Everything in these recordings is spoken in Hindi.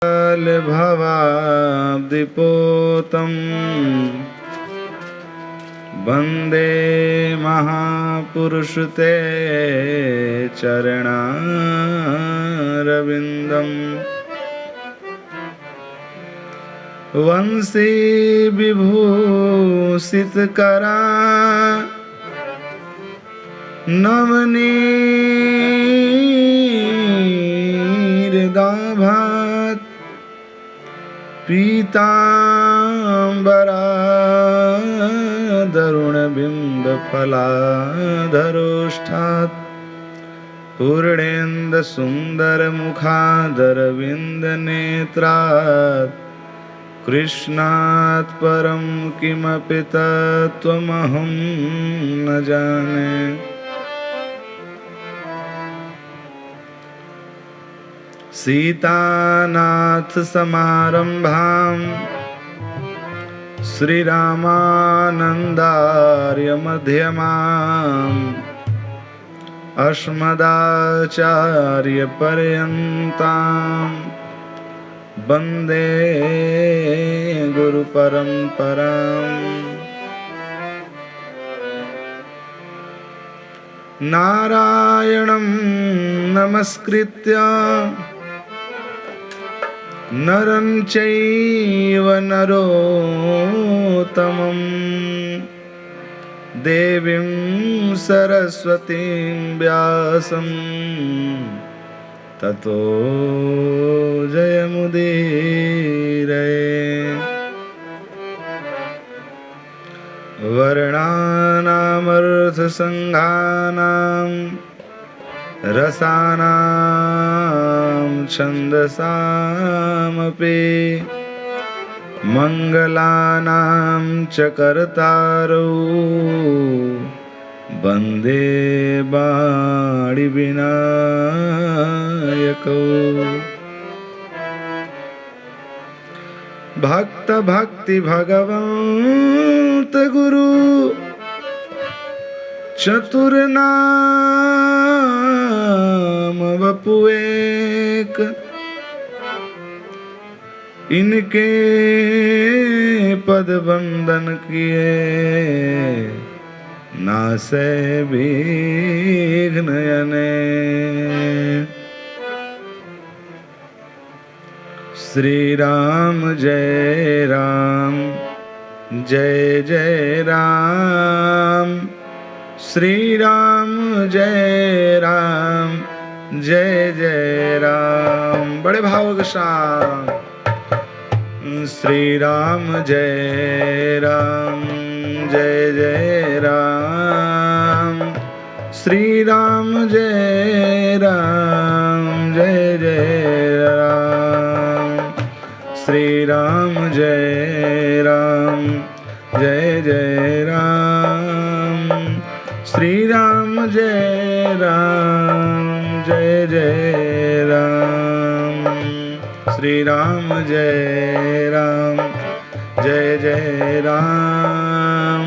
भवाब्धिपोतं वन्दे महापुरुषते चरणारविन्दम् वंशी विभूषितकरा नवनीरदाभात् पीताम्बरा दरुणबिम्बफलाधरोष्ठात् पूर्णेन्दुसुन्दरमुखादरविन्दनेत्रात् कृष्णात् परं किमपि तत्त्वमहं न जाने। सीतानाथ समारंभां श्रीरामानन्दार्य मध्यमाम् अस्मदाचार्य पर्यन्तां वन्दे गुरुपरम्पराम्। नारायणं नमस्कृत्य नरं चैव नरोत्तमं देवीं सरस्वतीं व्यासं ततो जयमुदीरये। वर्णानामर्थसङ्घानां रसानां छन्दसामपि मङ्गलानां च कर्तारौ वन्दे वाणिविनायकौ। भक्त भक्ति भगवन्त गुरु चतुर्नाम वपुएक इनके पद वंदन किए नासे विघ्न अनेक। श्री राम जय राम जय जय राम। श्री राम जय राम जय जय राम। बड़े भाव के साथ श्री राम जय राम जय जय राम। श्री राम जय राम जय जय राम। श्री राम जय राम जय जय राम। श्री राम जय राम जय जय राम। श्री राम जय राम जय जय राम।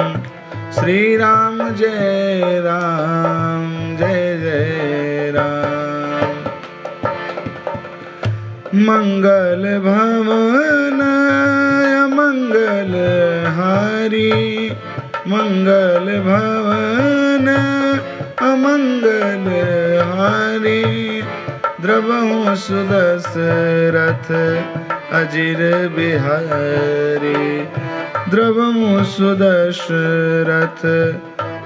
श्री राम जय राम जय जय राम। मंगल भवन मंगल हारी मंगल भवन अमंगल हारी द्रवहु सुदशरथ अजिर बिहारी। द्रवहु सुदशरथ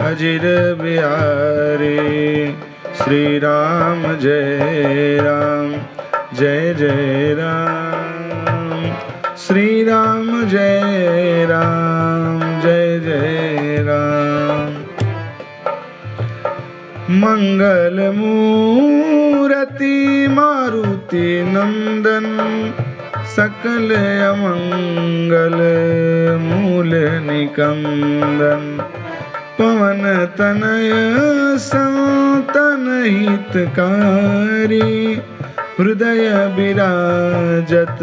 अजिर बिहारी। श्री राम जय राम जय जय राम। श्री राम जय राम जय जय राम। मंगल मूर्ति मारुति नंदन सकल अमंगल मूल निकंदन। पवन तनय संतन हितकारी हृदय विराजत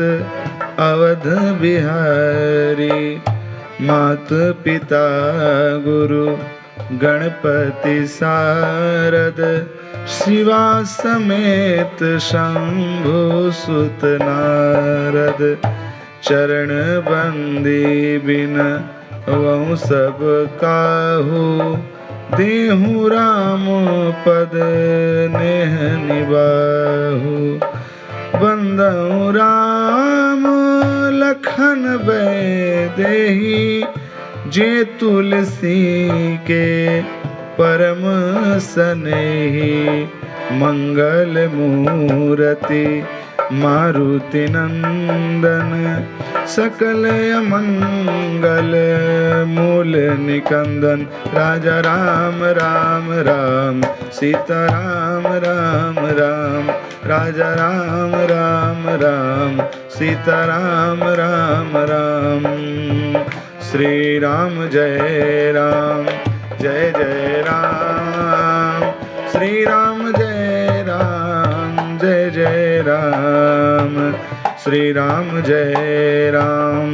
अवध बिहारी। मात पिता गुरु गणपति शारद शिवा समेत शंभु सुत नारद चरण बंदी बिन वहु सब काहू देहु राम पद नेह निबाहु बंदहु राम लखन बैदेही जे तुलसी के परम सनेही मंगल मूरति मारुति नंदन सकल मंगल मूल निकंदन राजा राम राम राम सीता राम राम राम राजा राम राम राम सीता राम राम राम श्री राम जय जय राम श्री राम जय जय राम श्री राम जय राम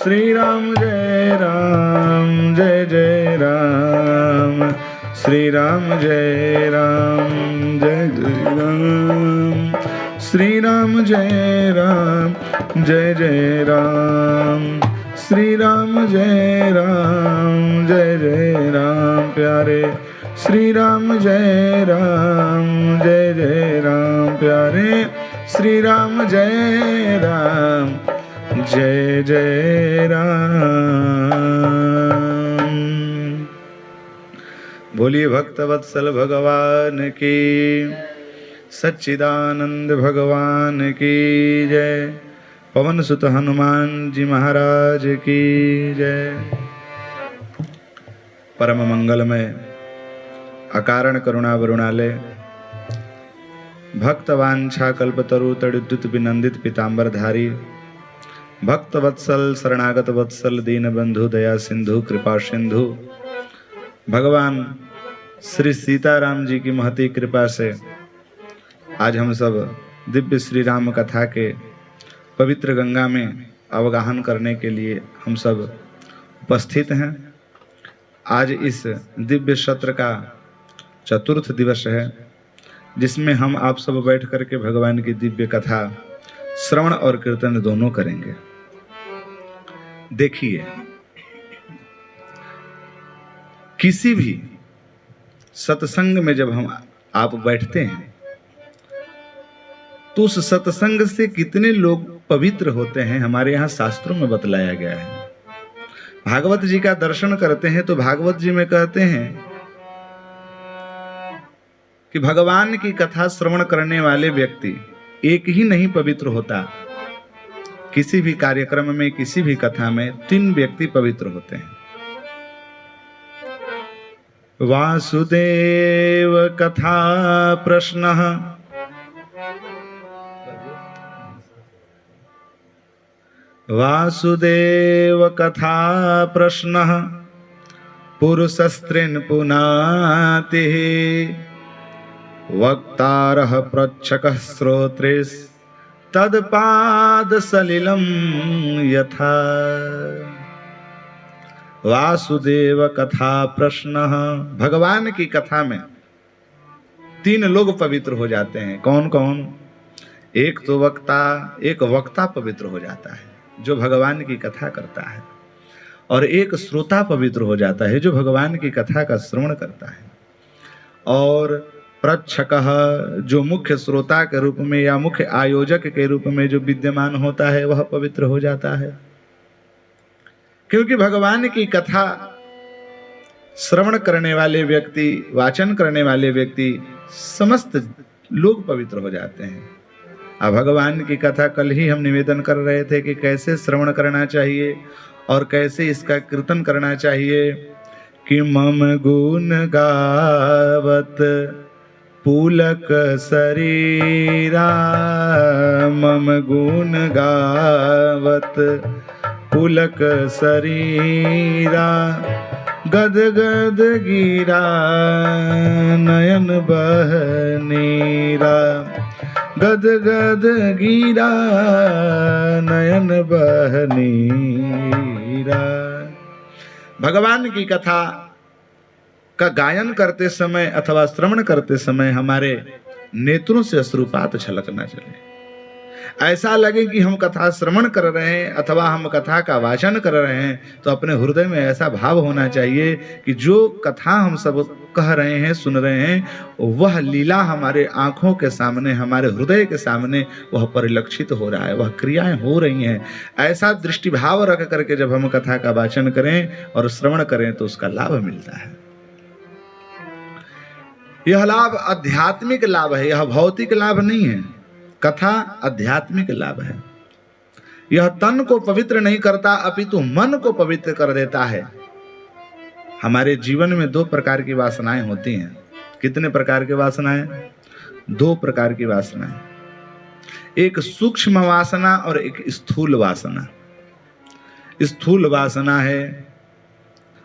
श्री राम जय राम श्री राम जय राम श्री राम जय राम श्री राम जय राम प्यारे श्री राम जय राम प्यारे श्री राम जय राम। बोलिए भक्तवत्सल भगवान की, सच्चिदानंद भगवान की जय। पवन सुत हनुमान जी महाराज की जय। परम मंगलमय अकारण करुणा वरुणालय भक्त वांछा कल्पतरु तड़ुद्युत विनंदित पीतांबरधारी भक्त वत्सल शरणागत वत्सल दीन बंधु दया सिंधु कृपा सिंधु भगवान श्री सीताराम जी की महती कृपा से आज हम सब दिव्य श्री राम कथा के पवित्र गंगा में अवगाहन करने के लिए हम सब उपस्थित हैं। आज इस दिव्य सत्र का चतुर्थ दिवस है, जिसमें हम आप सब बैठ करके भगवान की दिव्य कथा श्रवण और कीर्तन दोनों करेंगे। देखिए, किसी भी सत्संग में जब हम आप बैठते हैं तो उस सत्संग से कितने लोग पवित्र होते हैं, हमारे यहाँ शास्त्रों में बतलाया गया है। भागवत जी का दर्शन करते हैं तो भागवत जी में कहते हैं कि भगवान की कथा श्रवण करने वाले व्यक्ति एक ही नहीं पवित्र होता, किसी भी कार्यक्रम में किसी भी कथा में 3 व्यक्ति पवित्र होते हैं। वासुदेव कथा प्रश्नः वासुदेव कथा प्रश्नः पुरुषस्त्रीन् पुनातिः वक्तारः प्रच्छकः श्रोत्रेस्तत्पादसलिलं यथा। वासुदेव कथा प्रश्नः, भगवान की कथा में 3 लोग पवित्र हो जाते हैं। कौन कौन? एक तो वक्ता, एक वक्ता पवित्र हो जाता है जो भगवान की कथा करता है, और एक श्रोता पवित्र हो जाता है जो भगवान की कथा का श्रवण करता है, और प्रच्छकः जो मुख्य श्रोता के रूप में या मुख्य आयोजक के रूप में जो विद्यमान होता है वह पवित्र हो जाता है। क्योंकि भगवान की कथा श्रवण करने वाले व्यक्ति, वाचन करने वाले व्यक्ति, समस्त लोग पवित्र हो जाते हैं। अब भगवान की कथा कल ही हम निवेदन कर रहे थे कि कैसे श्रवण करना चाहिए और कैसे इसका कीर्तन करना चाहिए। कि मम गुण गावत पुलक शरीरा, मम गुण गावत पुलक शरीरा, गद गद गिरा नयन बहनीरा, गद गद गिरा नयन बहनीरा। भगवान की कथा का गायन करते समय अथवा श्रवण करते समय हमारे नेत्रों से अश्रुपात छलकना चले। ऐसा लगे कि हम कथा श्रवण कर रहे हैं अथवा हम कथा का वाचन कर रहे हैं, तो अपने हृदय में ऐसा भाव होना चाहिए कि जो कथा हम सब कह रहे हैं, सुन रहे हैं, वह लीला हमारे आंखों के सामने, हमारे हृदय के सामने वह परिलक्षित हो रहा है, वह क्रियाएं हो रही हैं। ऐसा दृष्टिभाव रख करके जब हम कथा का वाचन करें और श्रवण करें तो उसका लाभ मिलता है। यह लाभ आध्यात्मिक लाभ है, यह भौतिक लाभ नहीं है। कथा आध्यात्मिक लाभ है। यह तन को पवित्र नहीं करता अपितु मन को पवित्र कर देता है। हमारे जीवन में दो प्रकार की वासनाएं होती हैं। कितने प्रकार की वासनाएं? दो प्रकार की वासनाएं, एक सूक्ष्म वासना और एक स्थूल वासना। स्थूल वासना है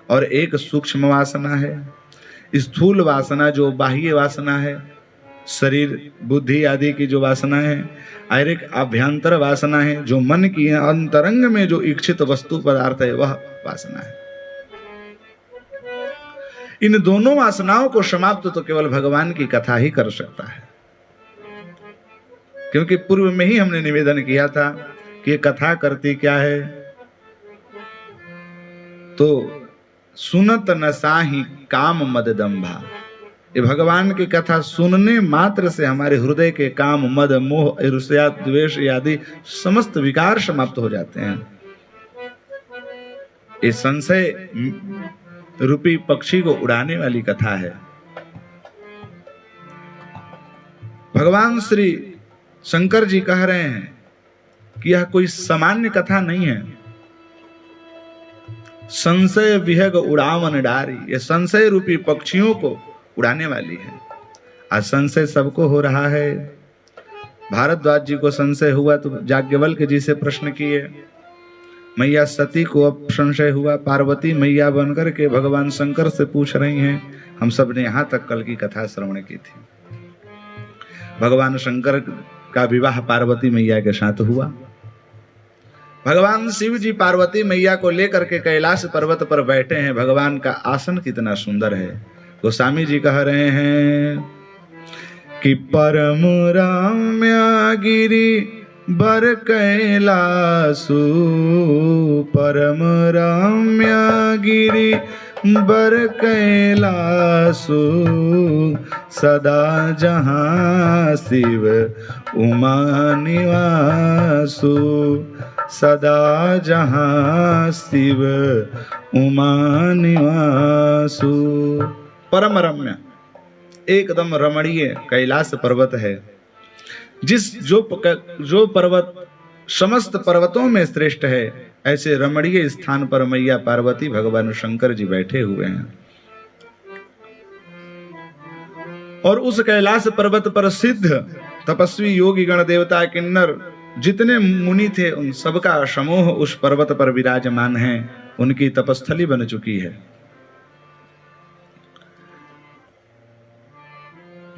और एक सूक्ष्म वासना है। स्थूल वासना जो बाह्य वासना है, शरीर बुद्धि आदि की जो वासना है, और एक अभ्यंतर वासना है जो मन की है, अंतरंग में जो इच्छित वस्तु पदार्थ है वह वासना है। इन दोनों वासनाओं को समाप्त तो केवल भगवान की कथा ही कर सकता है। क्योंकि पूर्व में ही हमने निवेदन किया था कि कथा करती क्या है, तो सुनत न साही काम मद दंभा। ये भगवान की कथा सुनने मात्र से हमारे हृदय के काम, मद, मोह, ईर्ष्या, द्वेष आदि समस्त विकार समाप्त हो जाते हैं। ये संशय रूपी पक्षी को उड़ाने वाली कथा है। भगवान श्री शंकर जी कह रहे हैं कि यह कोई सामान्य कथा नहीं है। संशय विहग उड़ावन डारी, ये संशय रूपी पक्षियों को उड़ाने वाली है। आज संशय सबको हो रहा है। भारद्वाज जी को संशय हुआ तो याज्ञवल्क्य जी से प्रश्न किए, मैया सती को अब संशय हुआ, पार्वती मैया बनकर के भगवान शंकर से पूछ रही हैं। हम सब ने यहाँ तक कल की कथा श्रवण की थी। भगवान शंकर का विवाह पार्वती मैया के साथ हुआ। भगवान शिव जी पार्वती मैया को लेकर के कैलाश पर्वत पर बैठे हैं। भगवान का आसन कितना सुंदर है। गोस्वामी जी कह रहे हैं कि परम रम्य गिरि बर कैलासु, परम रम्य गिरि बर कैलासु, सदा जहाँ शिव उमा निवासु, सदा जहाँ शिव उमा निवासु। परम रम्य, एकदम रमणीय कैलाश पर्वत है। जो पर्वत समस्त पर्वतों में श्रेष्ठ है, ऐसे रमणीय स्थान पर मैया पार्वती भगवान शंकर जी बैठे हुए हैं। और उस कैलाश पर्वत पर सिद्ध तपस्वी योगी गण देवता किन्नर जितने मुनि थे, उन सबका समूह उस पर्वत पर विराजमान है। उनकी तपस्थली बन चुकी है।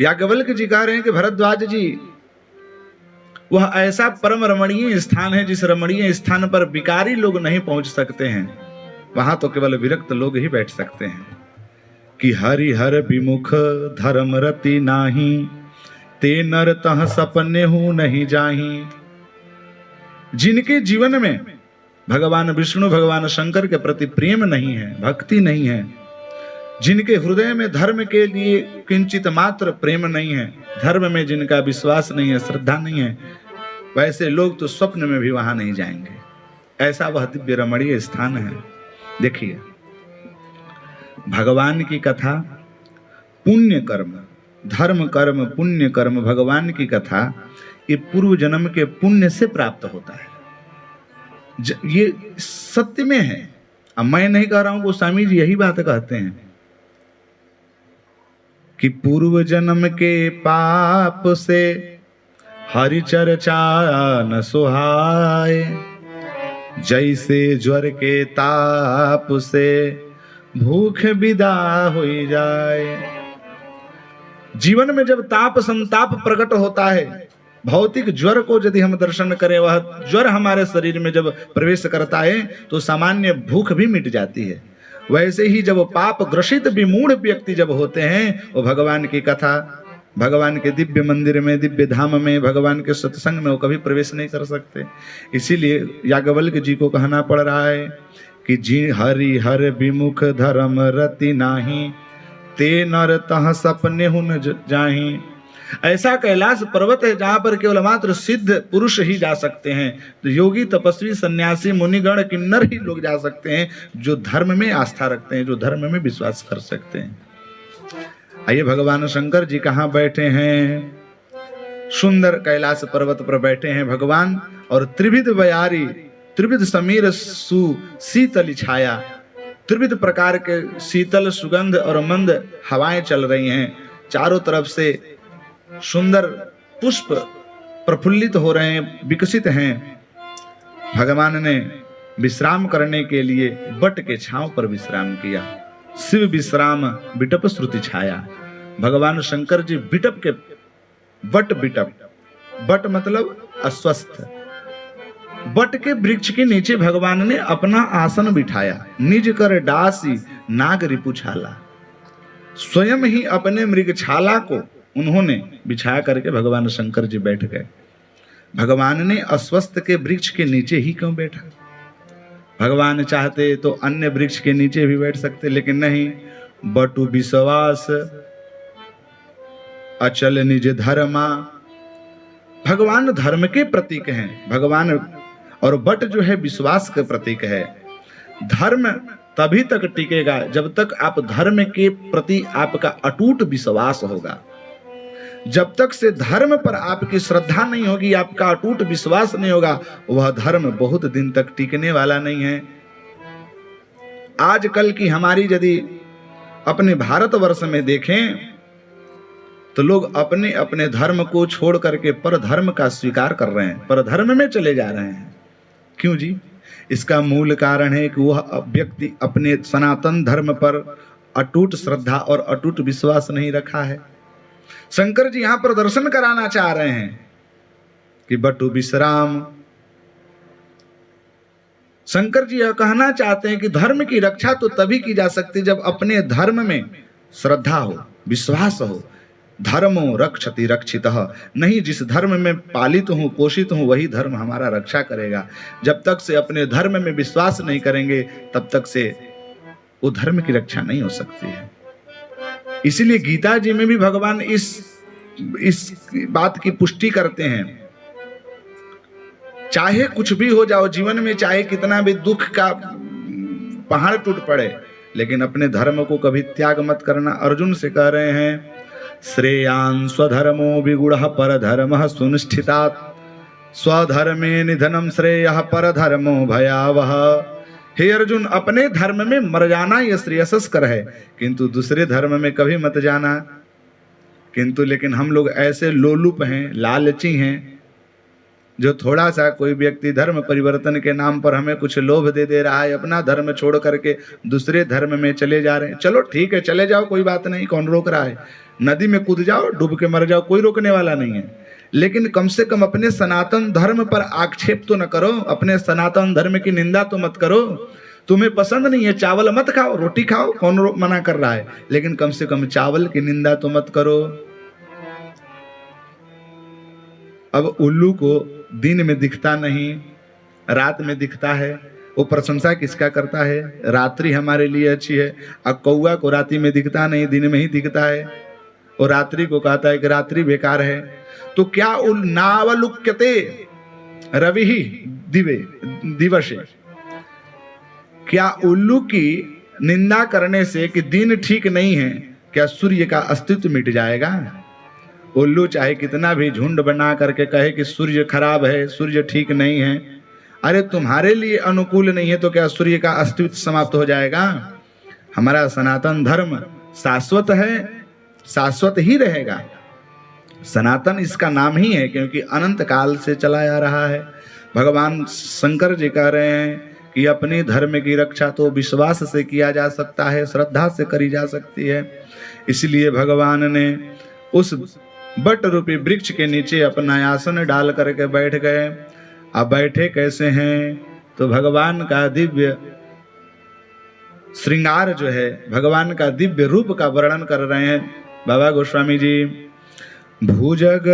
याज्ञवल्क्य जी कह रहे हैं कि भरद्वाज जी, वह ऐसा परम रमणीय स्थान है जिस रमणीय स्थान पर विकारी लोग नहीं पहुंच सकते हैं। वहां तो केवल विरक्त लोग ही बैठ सकते हैं। कि हरिहर विमुख धर्म रति नाही, ते नर तह सपने हूं नहीं जाही। जिनके जीवन में भगवान विष्णु भगवान शंकर के प्रति प्रेम नहीं है, भक्ति नहीं है, जिनके हृदय में धर्म के लिए किंचित मात्र प्रेम नहीं है, धर्म में जिनका विश्वास नहीं है, श्रद्धा नहीं है, वैसे लोग तो स्वप्न में भी वहां नहीं जाएंगे। ऐसा वह दिव्य रमणीय स्थान है। देखिए, भगवान की कथा, पुण्य कर्म, धर्म कर्म, पुण्य कर्म, भगवान की कथा, ये पूर्व जन्म के पुण्य से प्राप्त होता है। ये सत्य में है। अब मैं नहीं कह रहा हूं, गोस्वामी जी यही बात कहते हैं कि पूर्व जन्म के पाप से हरि चर्चा न सुहाए, जैसे ज्वर के ताप से भूख विदा हो जाए। जीवन में जब ताप संताप प्रकट होता है, भौतिक ज्वर को यदि हम दर्शन करें, वह ज्वर हमारे शरीर में जब प्रवेश करता है तो सामान्य भूख भी मिट जाती है। वैसे ही जब पाप ग्रसित विमूढ़ व्यक्ति जब होते हैं, वो भगवान की कथा, भगवान के दिव्य मंदिर में, दिव्य धाम में, भगवान के सत्संग में वो कभी प्रवेश नहीं कर सकते। इसीलिए याज्ञवल्क्य जी को कहना पड़ रहा है कि जी हरि हर विमुख धर्म रति नाही, ते नर तह सपने हुन जाही। ऐसा कैलाश पर्वत है जहां पर केवल मात्र सिद्ध पुरुष ही जा सकते हैं। तो योगी, तपस्वी, सन्यासी, मुनिगण, किन्नर ही लोग जा सकते हैं जो धर्म में आस्था रखते हैं, जो धर्म में विश्वास कर सकते हैं। आइए, भगवान शंकर जी कहाँ बैठे हैं? सुंदर कैलाश पर्वत पर बैठे हैं भगवान, और त्रिविध बयारी, त्रिविध समीर सु शीतल छाया, त्रिविध प्रकार के शीतल सुगंध और मंद हवाएं चल रही हैं। चारों तरफ से सुंदर पुष्प प्रफुल्लित हो रहे हैं, विकसित हैं। भगवान ने विश्राम करने के लिए बट के छांव पर विश्राम किया। शिव विश्राम बिटप श्रुति छाया। भगवान शंकर जी बिटप के बट, बिटप बट मतलब अस्वस्थ, बट के वृक्ष के नीचे भगवान ने अपना आसन बिठाया। निज कर डासी नाग रिपुछाला, स्वयं ही अपने मृगछाला को उन्होंने बिछा करके भगवान शंकर जी बैठ गए। भगवान ने अस्वस्थ के वृक्ष के नीचे ही क्यों बैठा? भगवान चाहते तो अन्य वृक्ष के नीचे भी बैठ सकते, लेकिन नहीं। बटु विश्वास अचल निज धर्मा। भगवान धर्म के प्रतीक हैं भगवान, और बट जो है विश्वास के प्रतीक है। धर्म तभी तक टिकेगा जब तक आप धर्म के प्रति आपका अटूट विश्वास होगा। जब तक से धर्म पर आपकी श्रद्धा नहीं होगी, आपका अटूट विश्वास नहीं होगा, वह धर्म बहुत दिन तक टिकने वाला नहीं है। आजकल की हमारी यदि अपने भारतवर्ष में देखें तो लोग अपने अपने धर्म को छोड़ करके पर धर्म का स्वीकार कर रहे हैं, पर धर्म में चले जा रहे हैं। क्यों जी? इसका मूल कारण है कि वह व्यक्ति अपने सनातन धर्म पर अटूट श्रद्धा और अटूट विश्वास नहीं रखा है। शंकर जी यहां पर दर्शन कराना चाह रहे हैं कि बटु विश्राम। शंकर जी यह कहना चाहते हैं कि धर्म की रक्षा तो तभी की जा सकती जब अपने धर्म में श्रद्धा हो, विश्वास हो। धर्मो रक्षति रक्षितः, नहीं जिस धर्म में पालित हूं, पोषित हूं, वही धर्म हमारा रक्षा करेगा। जब तक से अपने धर्म में विश्वास नहीं करेंगे तब तक से वो धर्म की रक्षा नहीं हो सकती है। इसीलिए गीता जी में भी भगवान इस बात की पुष्टि करते हैं। चाहे कुछ भी हो जाओ जीवन में, चाहे कितना भी दुख का पहाड़ टूट पड़े, लेकिन अपने धर्म को कभी त्याग मत करना। अर्जुन से कह रहे हैं श्रेयान् स्वधर्मो विगुणः परधर्मः सुनिष्ठितात्, स्वधर्मे निधनम श्रेयः परधर्मो भयावह। हे अर्जुन, अपने धर्म में मर जाना यह श्रेयस्कर है, किंतु दूसरे धर्म में कभी मत जाना। किंतु लेकिन हम लोग ऐसे लोलुप हैं, लालची हैं, जो थोड़ा सा कोई व्यक्ति धर्म परिवर्तन के नाम पर हमें कुछ लोभ दे रहा है, अपना धर्म छोड़ करके दूसरे धर्म में चले जा रहे हैं। चलो ठीक है, चले जाओ, कोई बात नहीं, कौन रोक रहा है? नदी में कूद जाओ, डूब के मर जाओ, कोई रोकने वाला नहीं है। लेकिन कम से कम अपने सनातन धर्म पर आक्षेप तो न करो, अपने सनातन धर्म की निंदा तो मत करो। तुम्हें पसंद नहीं है चावल मत खाओ, रोटी खाओ, कौन मना कर रहा है? लेकिन कम से कम चावल की निंदा तो मत करो। अब उल्लू को दिन में दिखता नहीं, रात में दिखता है, वो प्रशंसा किसका करता है? रात्रि हमारे लिए अच्छी है। अब कौआ को रात्रि में दिखता नहीं, दिन में ही दिखता है, और रात्रि को कहता है कि रात्रि बेकार है। तो क्या नावलुक्यते रवि ही दिवसे, क्या उल्लू की निंदा करने से कि दिन ठीक नहीं है, क्या सूर्य का अस्तित्व मिट जाएगा? उल्लू चाहे कितना भी झुंड बना करके कहे कि सूर्य खराब है, सूर्य ठीक नहीं है, अरे तुम्हारे लिए अनुकूल नहीं है तो क्या सूर्य का अस्तित्व समाप्त हो जाएगा? हमारा सनातन धर्म शाश्वत है, शाश्वत ही रहेगा। सनातन इसका नाम ही है क्योंकि अनंत काल से चला आ रहा है। भगवान शंकर जी कह रहे हैं कि अपने धर्म की रक्षा तो विश्वास से किया जा सकता है, श्रद्धा से करी जा सकती है। इसलिए भगवान ने उस बट रूपी वृक्ष के नीचे अपना आसन डाल करके बैठ गए। अब बैठे कैसे हैं? तो भगवान का दिव्य श्रृंगार जो है भगवान का दिव्य रूप का वर्णन कर रहे हैं बाबा गोस्वामी जी। भुजग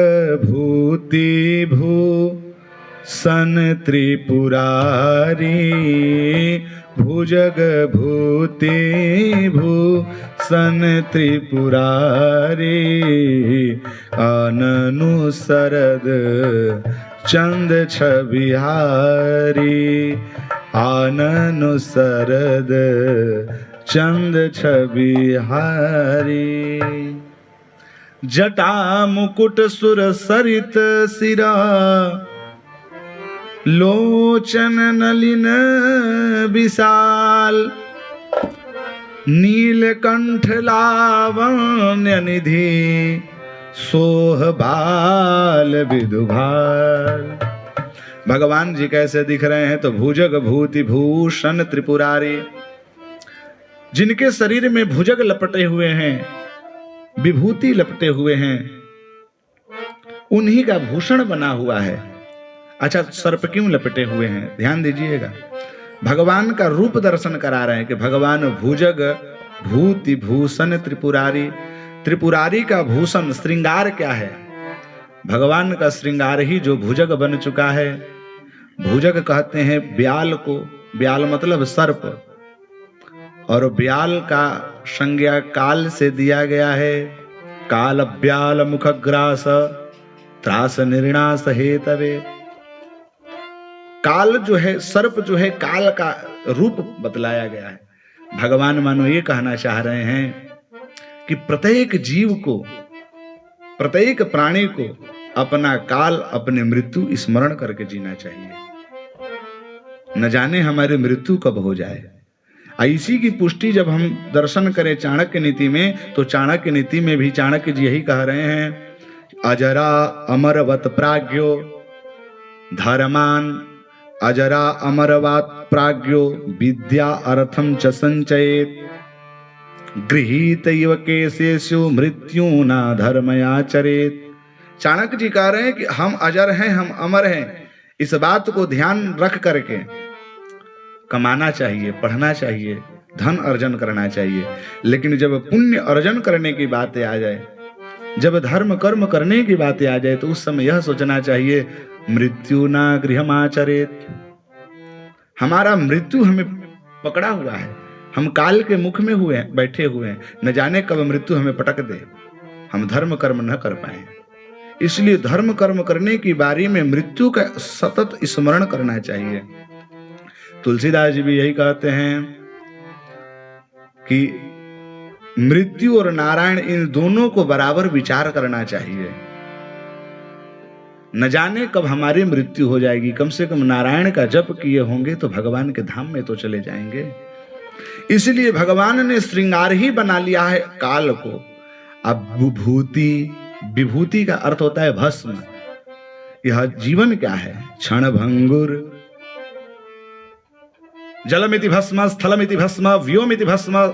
भूति भूषण त्रिपुरारी, भुजग भूति भूषण त्रिपुरारी, आननु सरद चंद छबिहारी, आननु सरद चंद छबिहारी। जटा मुकुट सुर सरित सिरा, लोचन नलिन विशाल, नीलकंठ लावण्य निधि, सोहबाल विदुभाल। भगवान जी कैसे दिख रहे हैं? तो भुजग भूति भूषण त्रिपुरारी, जिनके शरीर में भुजग लपटे हुए हैं, विभूति लपटे हुए हैं, उन्हीं का भूषण बना हुआ है। अच्छा, सर्प क्यों लपटे हुए हैं? ध्यान दीजिएगा, भगवान का रूप दर्शन करा रहे हैं कि भगवान भुजग भूति भूषण त्रिपुरारी। त्रिपुरारी का भूषण श्रृंगार क्या है? भगवान का श्रृंगार ही जो भुजग बन चुका है। भुजग कहते हैं ब्याल को, ब्याल मतलब सर्प, और ब्याल का संज्ञा काल से दिया गया है। काल ब्याल मुखग्रास त्रास निर्णास हेतवे। काल जो है, सर्प जो है, काल का रूप बतलाया गया है। भगवान मानो ये कहना चाह रहे हैं कि प्रत्येक जीव को, प्रत्येक प्राणी को अपना काल, अपने मृत्यु स्मरण करके जीना चाहिए। न जाने हमारी मृत्यु कब हो जाए। इसी की पुष्टि जब हम दर्शन करें चाणक्य नीति में, तो चाणक्य नीति में भी चाणक्य जी यही कह रहे हैं, अजरा अमरवत प्राज्ञो धर्मान, अजरा अमरवत प्राज्ञो विद्या अर्थम च संचयेत, गृहीत इव केशेषु मृत्यु न धर्मयाचरेत। चाणक्य जी कह रहे हैं कि हम अजर हैं, हम अमर हैं। इस बात को ध्यान रख करके कमाना चाहिए, पढ़ना चाहिए, धन अर्जन करना चाहिए। लेकिन जब पुण्य अर्जन करने की बातें आ जाए, जब धर्म कर्म करने की बातें आ जाए, तो उस समय यह सोचना चाहिए मृत्यु ना गृहमाचरेत। हमारा मृत्यु हमें पकड़ा हुआ है, हम काल के मुख में हुए हैं, बैठे हुए हैं, न जाने कब मृत्यु हमें पटक दे, हम धर्म कर्म न कर पाए। इसलिए धर्म कर्म करने की बारी में मृत्यु का सतत स्मरण करना चाहिए। तुलसीदास जी भी यही कहते हैं कि मृत्यु और नारायण, इन दोनों को बराबर विचार करना चाहिए। न जाने कब हमारी मृत्यु हो जाएगी, कम से कम नारायण का जप किए होंगे तो भगवान के धाम में तो चले जाएंगे। इसलिए भगवान ने श्रृंगार ही बना लिया है काल को। अब विभूति, विभूति का अर्थ होता है भस्म। यह जीवन क्या है? क्षण भंगुर, जलमिति भस्म, स्थलमिति भस्म, व्योमिति भस्म।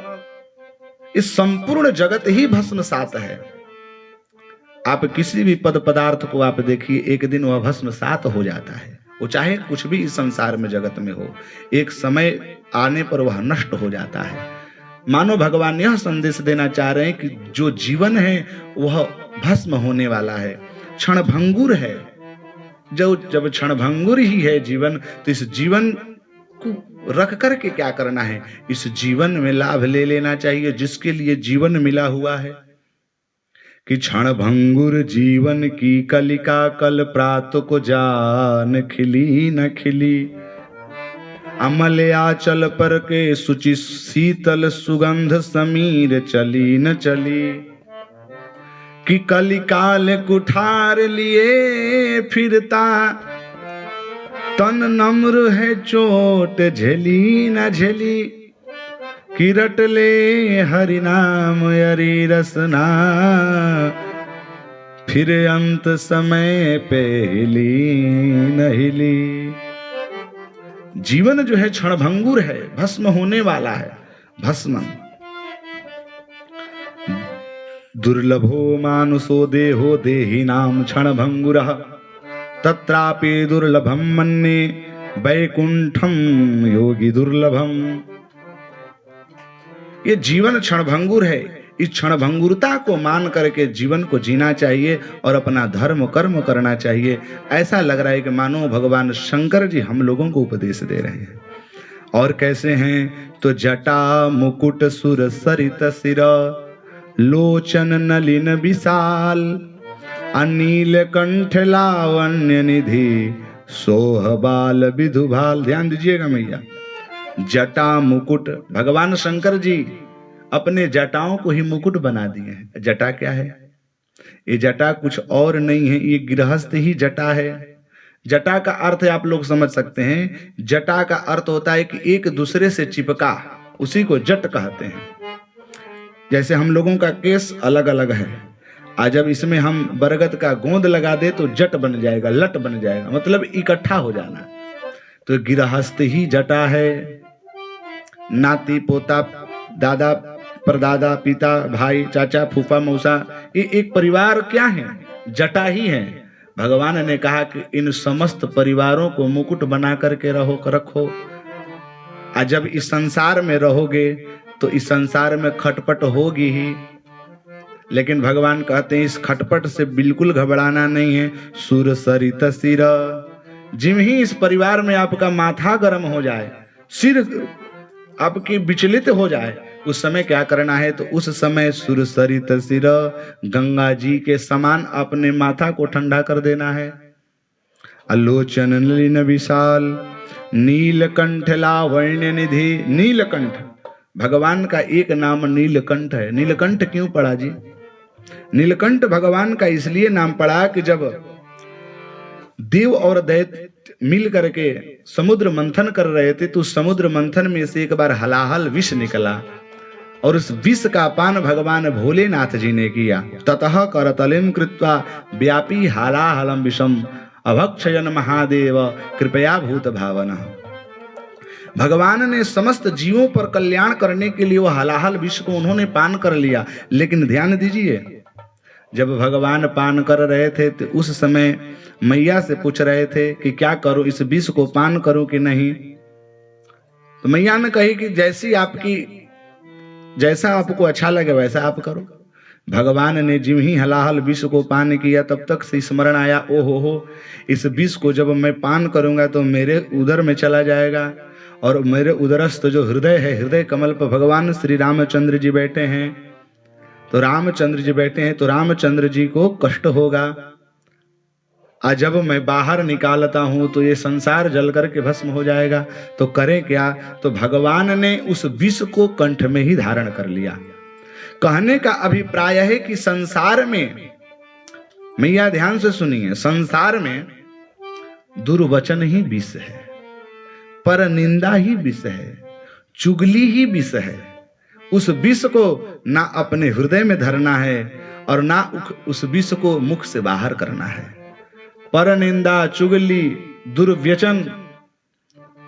इस संपूर्ण जगत ही भस्म सात है। आप किसी भी पद पदार्थ को आप देखिए, एक दिन वह भस्म सात हो जाता है। वो चाहे कुछ भी इस संसार में जगत में हो, एक समय आने पर वह नष्ट हो जाता है। मानो भगवान यह संदेश देना चाह रहे हैं कि जो जीवन है वह भस्म होने वाला है, क्षण भंगुर है। जब क्षण भंगुर ही है जीवन, तो इस जीवन को रख करके क्या करना है? इस जीवन में लाभ ले लेना चाहिए जिसके लिए जीवन मिला हुआ है। कि क्षण भंगुर जीवन की कलिका, कल प्रात को जान खिली न खिली। अमल आचल पर के सुचि शीतल सुगंध समीर चली न चली। कि कलिकाल कुठार लिए फिरता, तन नम्र है चोट झेली न झेली। किरट ले हरि नाम हरि रसना, फिर अंत समय पे हिली न हिली। जीवन जो है क्षणभंगुर है, भस्म होने वाला है। भस्म दुर्लभो मानुषो देहो देहि नाम क्षणभंगुरः, तत्रापि दुर्लभम मन्ये वैकुंठम योगी दुर्लभम। ये जीवन क्षणभंगुर है, इस क्षणभंगुरता को मान करके जीवन को जीना चाहिए और अपना धर्म कर्म करना चाहिए। ऐसा लग रहा है कि मानो भगवान शंकर जी हम लोगों को उपदेश दे रहे हैं। और कैसे हैं? तो जटा मुकुट सुर सरित सिर, लोचन नलिन विशाल, अनील कंठ लावण्य निधि, सोह बाल विधुभाल। ध्यान दीजिएगा मैया, जटा मुकुट, भगवान शंकर जी अपने जटाओं को ही मुकुट बना दिए हैं। जटा क्या है? ये जटा कुछ और नहीं है, ये गृहस्थ ही जटा है। जटा का अर्थ आप लोग समझ सकते हैं, जटा का अर्थ होता है कि एक दूसरे से चिपका, उसी को जट कहते हैं। जैसे हम लोगों का केस अलग अलग है, आज जब इसमें हम बरगद का गोंद लगा दे तो जट बन जाएगा, लट बन जाएगा, मतलब इकट्ठा हो जाना। तो गृहस्थ ही जटा है। नाती पोता दादा परदादा पिता भाई चाचा फूफा मौसा, ये एक परिवार क्या है? जटा ही है। भगवान ने कहा कि इन समस्त परिवारों को मुकुट बना करके रखो। आज जब इस संसार में रहोगे तो इस संसार में खटपट होगी ही, लेकिन भगवान कहते हैं इस खटपट से बिल्कुल घबराना नहीं है। सुर सरित सिर, जिम ही इस परिवार में आपका माथा गर्म हो जाए, सिर आपकी विचलित हो जाए, उस समय क्या करना है? तो उस समय सुर सरित सिर, गंगा जी के समान अपने माथा को ठंडा कर देना है। अलोचन नलिन विशाल, नीलकंठ लावण्य निधि। नीलकंठ, भगवान का एक नाम नीलकंठ है। नीलकंठ क्यों पड़ा जी? नीलकंठ भगवान का इसलिए नाम पड़ा कि जब देव और दैत्य मिल करके समुद्र मंथन कर रहे थे तो समुद्र मंथन में से एक बार हलाहल विष निकला और उस विष का पान भगवान भोलेनाथ जी ने किया। ततः करतलिम कृत्वा व्यापी हालाहलम विषम अभक्षयन महादेव कृपया भूत भावना। भगवान ने समस्त जीवों पर कल्याण करने के लिए वो हलाहल विष को उन्होंने पान कर लिया। लेकिन ध्यान दीजिए, जब भगवान पान कर रहे थे तो उस समय मैया से पूछ रहे थे कि क्या करूं, इस विष को पान करूं कि नहीं? तो मैया ने कही कि जैसा आपको अच्छा लगे वैसा आप करो। भगवान ने जिम ही हलाहल विष को पान किया तब तक से स्मरण आया, ओ हो, इस विष को जब मैं पान करूंगा तो मेरे उदर में चला जाएगा और मेरे उदरस्थ जो हृदय है, हृदय कमल पर भगवान श्री रामचंद्र जी बैठे हैं, तो रामचंद्र जी को कष्ट होगा। आज जब मैं बाहर निकालता हूं तो ये संसार जल करके भस्म हो जाएगा। तो करें क्या? तो भगवान ने उस विष को कंठ में ही धारण कर लिया। कहने का अभिप्राय है कि संसार में, मैया ध्यान से सुनिए, संसार में दुर्वचन ही विष है, पर निंदा ही विष है, चुगली ही विष है। उस विष को ना अपने हृदय में धरना है और ना उस विष को मुख से बाहर करना है। पर निंदा, चुगली, दुर्व्यचन,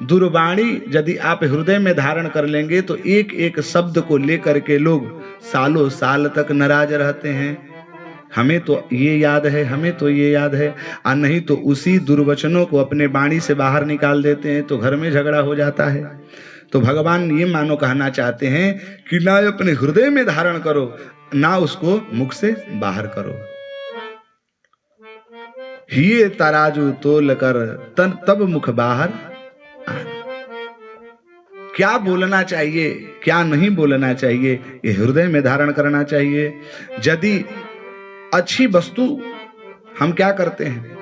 दुर्वाणी यदि आप हृदय में धारण कर लेंगे तो एक एक शब्द को लेकर के लोग सालों साल तक नाराज रहते हैं। हमें तो ये याद है, हमें तो ये याद है, और नहीं तो उसी दुर्वचनों को अपने वाणी से बाहर निकाल देते हैं तो घर में झगड़ा हो जाता है। तो भगवान ये मानो कहना चाहते हैं कि ना अपने हृदय में धारण करो, ना उसको मुख से बाहर करो। हिये तराजू तोल कर तब मुख बाहर। क्या बोलना चाहिए, क्या नहीं बोलना चाहिए, ये हृदय में धारण करना चाहिए। यदि अच्छी वस्तु, हम क्या करते हैं,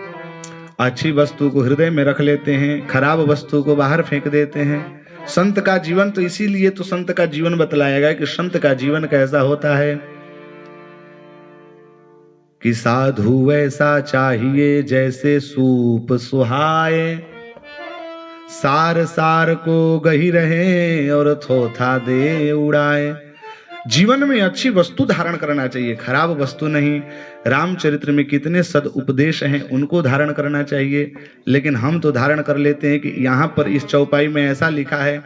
अच्छी वस्तु को हृदय में रख लेते हैं, खराब वस्तु को बाहर फेंक देते हैं। संत का जीवन तो इसीलिए तो संत का जीवन बतलाया गया कि संत का जीवन कैसा होता है कि साधु वैसा चाहिए जैसे सूप सुहाए, सार सार को गही रहे और थोथा दे उड़ाए। जीवन में अच्छी वस्तु धारण करना चाहिए, खराब वस्तु नहीं। रामचरित्र में कितने सद उपदेश हैं, उनको धारण करना चाहिए। लेकिन हम तो धारण कर लेते हैं कि यहाँ पर इस चौपाई में ऐसा लिखा है,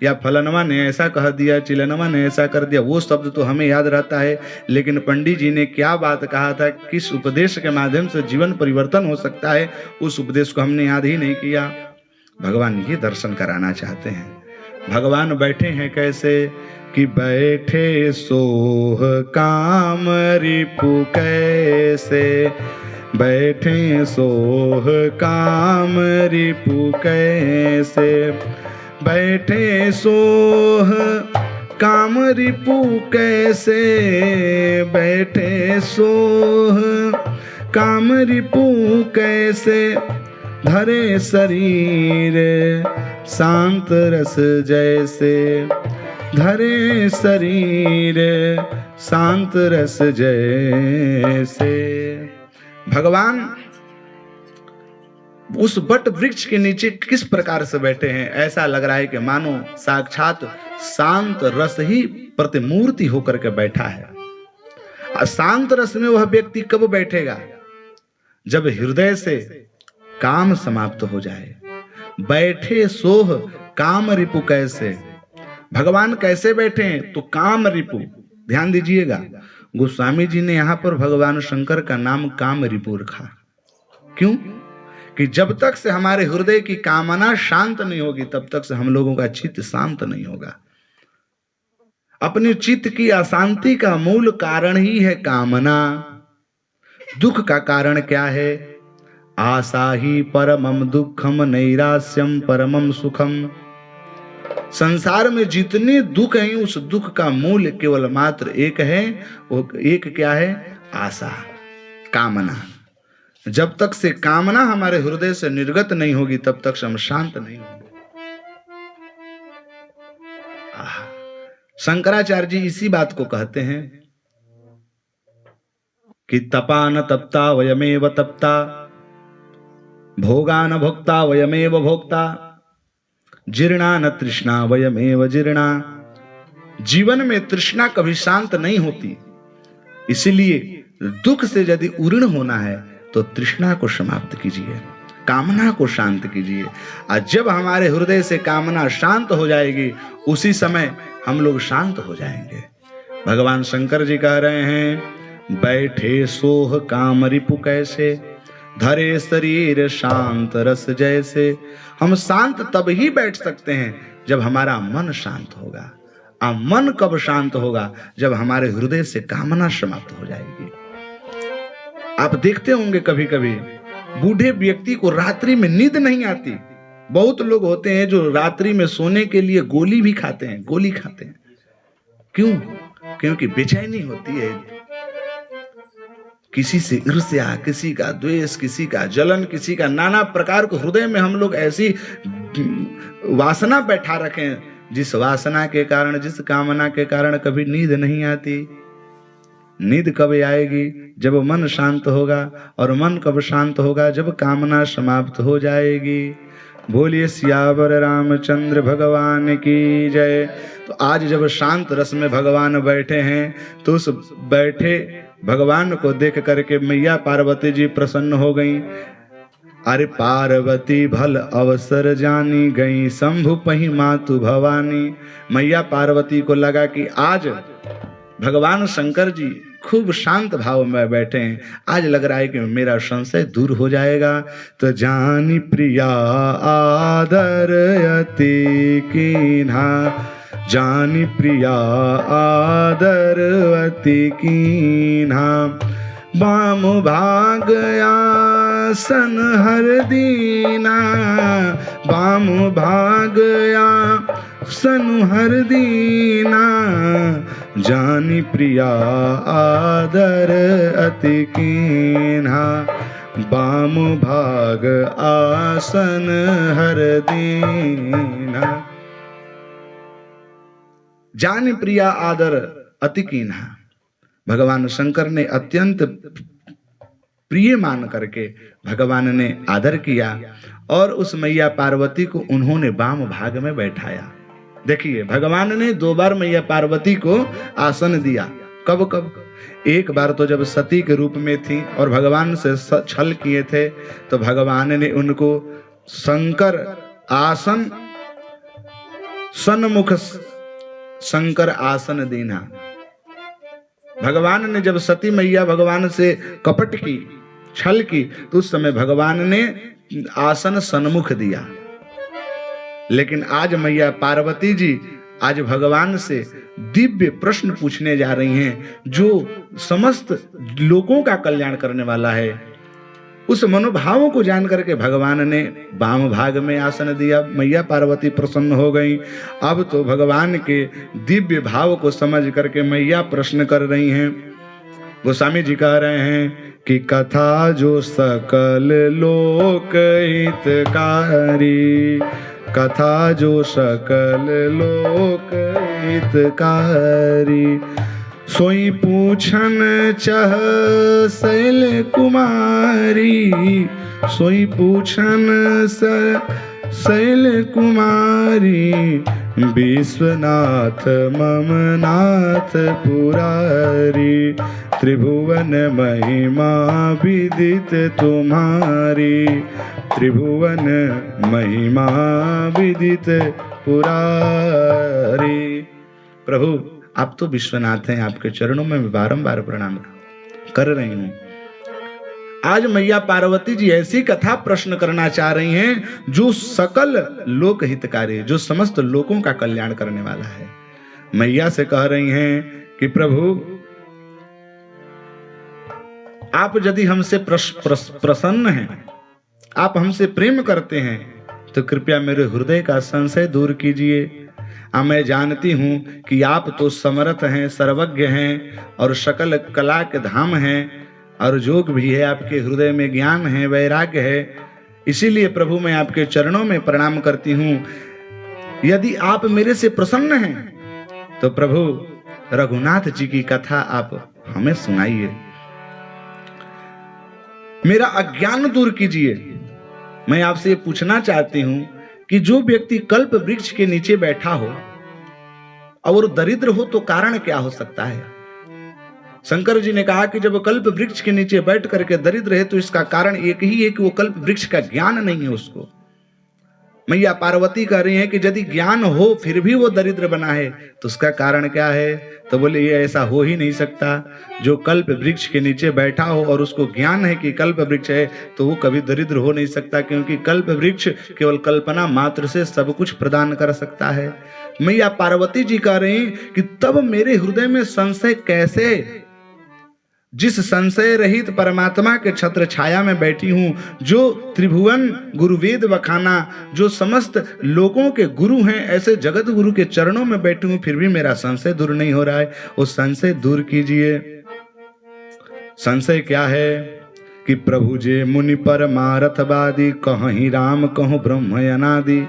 या फलनवा ने ऐसा कह दिया, चिलनवा ने ऐसा कर दिया। वो शब्द तो हमें याद रहता है, लेकिन पंडित जी ने क्या बात कहा था, किस उपदेश के माध्यम से जीवन परिवर्तन हो सकता है, उस उपदेश को हमने याद ही नहीं किया। भगवान ये दर्शन कराना चाहते हैं। भगवान बैठे हैं कैसे, कि बैठे सोह काम रिपु कैसे, बैठे सोह काम रिपु कैसे, बैठे सोह काम रिपु कैसे, बैठे सोह काम रिपु कैसे, धरे शरीर शांत रस जैसे, धरे शरीर शांत रस जैसे। भगवान उस बट वृक्ष के नीचे किस प्रकार से बैठे हैं, ऐसा लग रहा है कि मानो साक्षात शांत रस ही प्रतिमूर्ति होकर के बैठा है। शांत रस में वह व्यक्ति कब बैठेगा? जब हृदय से काम समाप्त हो जाए। बैठे सोह काम रिपु कैसे, भगवान कैसे बैठे हैं? तो काम रिपु। ध्यान दीजिएगा, गोस्वामी जी ने यहां पर भगवान शंकर का नाम काम रिपु रखा। क्यों? कि जब तक से हमारे हृदय की कामना शांत नहीं होगी तब तक से हम लोगों का चित्त शांत नहीं होगा। अपने चित्त की अशांति का मूल कारण ही है कामना। दुख का कारण क्या है? आशा ही परमम दुखम नैराश्यम परमम सुखम। संसार में जितने दुख हैं उस दुख का मूल केवल मात्र एक है, वो एक क्या है? आशा, कामना। जब तक से कामना हमारे हृदय से निर्गत नहीं होगी तब तक से हम शांत नहीं होंगे। शंकराचार्य जी इसी बात को कहते हैं कि तपा न तप्ता वयमेव तप्ता, भोगा न भोक्ता वयमेव भोक्ता, जीर्णा न तृष्णा वयमेव जीर्णा। जीवन में तृष्णा कभी शांत नहीं होती, इसलिए दुख से यदि उऋण होना है तो तृष्णा को समाप्त कीजिए, कामना को शांत कीजिए। और जब हमारे हृदय से कामना शांत हो जाएगी उसी समय हम लोग शांत हो जाएंगे। भगवान शंकर जी कह रहे हैं, बैठे सोह काम रिपु कैसे, धरे शरीर शांत रस जैसे। हम शांत तब ही बैठ सकते हैं जब हमारा मन शांत होगा। और मन कब शांत होगा? जब हमारे हृदय से कामना समाप्त हो जाएगी। आप देखते होंगे कभी कभी बूढ़े व्यक्ति को रात्रि में नींद नहीं आती। बहुत लोग होते हैं जो रात्रि में सोने के लिए गोली भी खाते हैं, गोली खाते हैं। क्यों? क्योंकि बेचैनी होती है। किसी से ईर्ष्या, किसी का द्वेष, किसी का जलन, किसी का नाना प्रकार को हृदय में हम लोग ऐसी वासना बैठा रखें जिस वासना के कारण, जिस कामना के कारण कभी नींद नहीं आती। नींद कब आएगी? जब मन शांत होगा। और मन कब शांत होगा? जब कामना समाप्त हो जाएगी। बोलिए सियावर रामचंद्र भगवान की जय। तो आज जब शांत रस में भगवान बैठे हैं तो उस बैठे भगवान को देख करके मैया पार्वती जी प्रसन्न हो गईं। अरे पार्वती भल अवसर जानी गई, शंभु पही मातु भवानी। मैया पार्वती को लगा कि आज भगवान शंकर जी खूब शांत भाव में बैठे हैं, आज लग रहा है कि मेरा संशय दूर हो जाएगा। तो जानी प्रिया आदर अति कीन्हा, जानी प्रिया आदर अति कीन्हा। बाम भाग आसन हर दीना, बाम भाग आसन हर दीना। जानी प्रिया आदर अति कीन्हा, बाम भाग आसन हर दीना। जानी प्रिया आदर अति कीन्हा। भगवान शंकर ने अत्यंत प्रिय मान करके भगवान ने आदर किया और उस मैया पार्वती को उन्होंने वाम भाग में बैठाया। देखिए भगवान ने 2 बार मैया पार्वती को आसन दिया। कब कब? एक बार तो जब सती के रूप में थी और भगवान से छल किए थे तो भगवान ने उनको शंकर आसन, सन्मुख शंकर आसन दीना। भगवान ने जब सती मैया भगवान से कपट की, छल की, तो उस समय भगवान ने आसन सन्मुख दिया। लेकिन आज मैया पार्वती जी आज भगवान से दिव्य प्रश्न पूछने जा रही हैं जो समस्त लोगों का कल्याण करने वाला है। उस मनोभावों को जान करके भगवान ने वाम भाग में आसन दिया। मैया पार्वती प्रसन्न हो गई। अब तो भगवान के दिव्य भाव को समझ करके मैया प्रश्न कर रही हैं। गोस्वामी जी कह रहे हैं कि कथा जो सकल लोक हितकारी, कथा जो सकल लोक हितकारी, सोई पूछन चह शैल कुमारी, सोई पूछन शैल कुमारी, विश्वनाथ मम नाथ पुरारी, त्रिभुवन महिमा विदित तुम्हारी, त्रिभुवन महिमा विदित पुरारी। प्रभु आप तो विश्वनाथ हैं, आपके चरणों में बारंबार प्रणाम कर रही हूं। आज मैया पार्वती जी ऐसी कथा प्रश्न करना चाह रही हैं जो सकल लोक हितकारी, जो समस्त लोगों का कल्याण करने वाला है। मैया से कह रही हैं कि प्रभु आप यदि हमसे प्रसन्न हैं, आप हमसे प्रेम करते हैं, तो कृपया मेरे हृदय का संशय दूर कीजिए। मैं जानती हूं कि आप तो समर्थ हैं, सर्वज्ञ हैं और सकल कला के धाम हैं, और योग भी है, आपके हृदय में ज्ञान है, वैराग्य है। इसीलिए प्रभु मैं आपके चरणों में प्रणाम करती हूं। यदि आप मेरे से प्रसन्न हैं तो प्रभु रघुनाथ जी की कथा आप हमें सुनाइए, मेरा अज्ञान दूर कीजिए। मैं आपसे ये पूछना चाहती हूं कि जो व्यक्ति कल्प वृक्ष के नीचे बैठा हो और दरिद्र हो तो कारण क्या हो सकता है? शंकर जी ने कहा कि जब कल्प वृक्ष के नीचे बैठ करके दरिद्र है तो इसका कारण एक ही है कि वो कल्प वृक्ष का ज्ञान नहीं है उसको। मैया पार्वती कह रही है कि यदि ज्ञान हो फिर भी वो दरिद्र बना है तो उसका कारण क्या है? तो बोले ये ऐसा हो ही नहीं सकता। जो कल्प वृक्ष के नीचे बैठा हो और उसको ज्ञान है कि कल्प वृक्ष है तो वो कभी दरिद्र हो नहीं सकता, क्योंकि कल्प वृक्ष केवल कल्पना मात्र से सब कुछ प्रदान कर सकता है। मैया पार्वती जी कह रही कि तब मेरे हृदय में संशय कैसे? जिस संशय रहित परमात्मा के छत्र छाया में बैठी हूं, जो त्रिभुवन गुरुवेद बखाना, जो समस्त लोगों के गुरु हैं, ऐसे जगत गुरु के चरणों में बैठी हूं, फिर भी मेरा संशय दूर नहीं हो रहा है। वो संशय दूर कीजिए। संशय क्या है कि प्रभु जे मुनि परमारथवादी, कहीं राम कहूं ब्रह्म अनादि,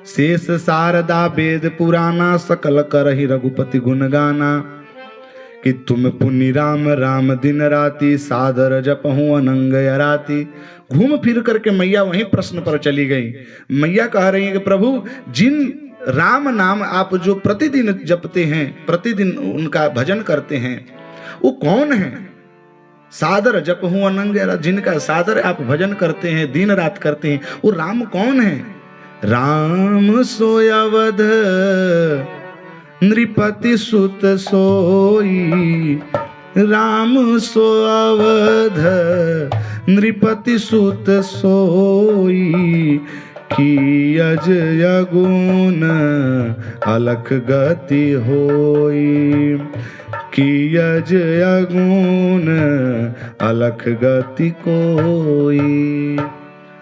शेष शारदा वेद पुराना, सकल करहि रघुपति गुण गाना, कि तुम पुनि राम राम दिन राति, सादर जपहूं अनंग राति। घूम फिर करके मैया वहीं प्रश्न पर चली गई। मैया कह रही है कि प्रभु जिन राम नाम आप जो प्रतिदिन जपते हैं, प्रतिदिन उनका भजन करते हैं, वो कौन है? सादर जपहूं अनंग, जिनका सादर आप भजन करते हैं, दिन रात करते हैं, वो राम कौन है? राम सोय अवध नृपति सुत सोई, राम सो अवध नृपति सुत सोई, की अजय गुण अलख गति होई, की अजय गुण अलख गति कोई।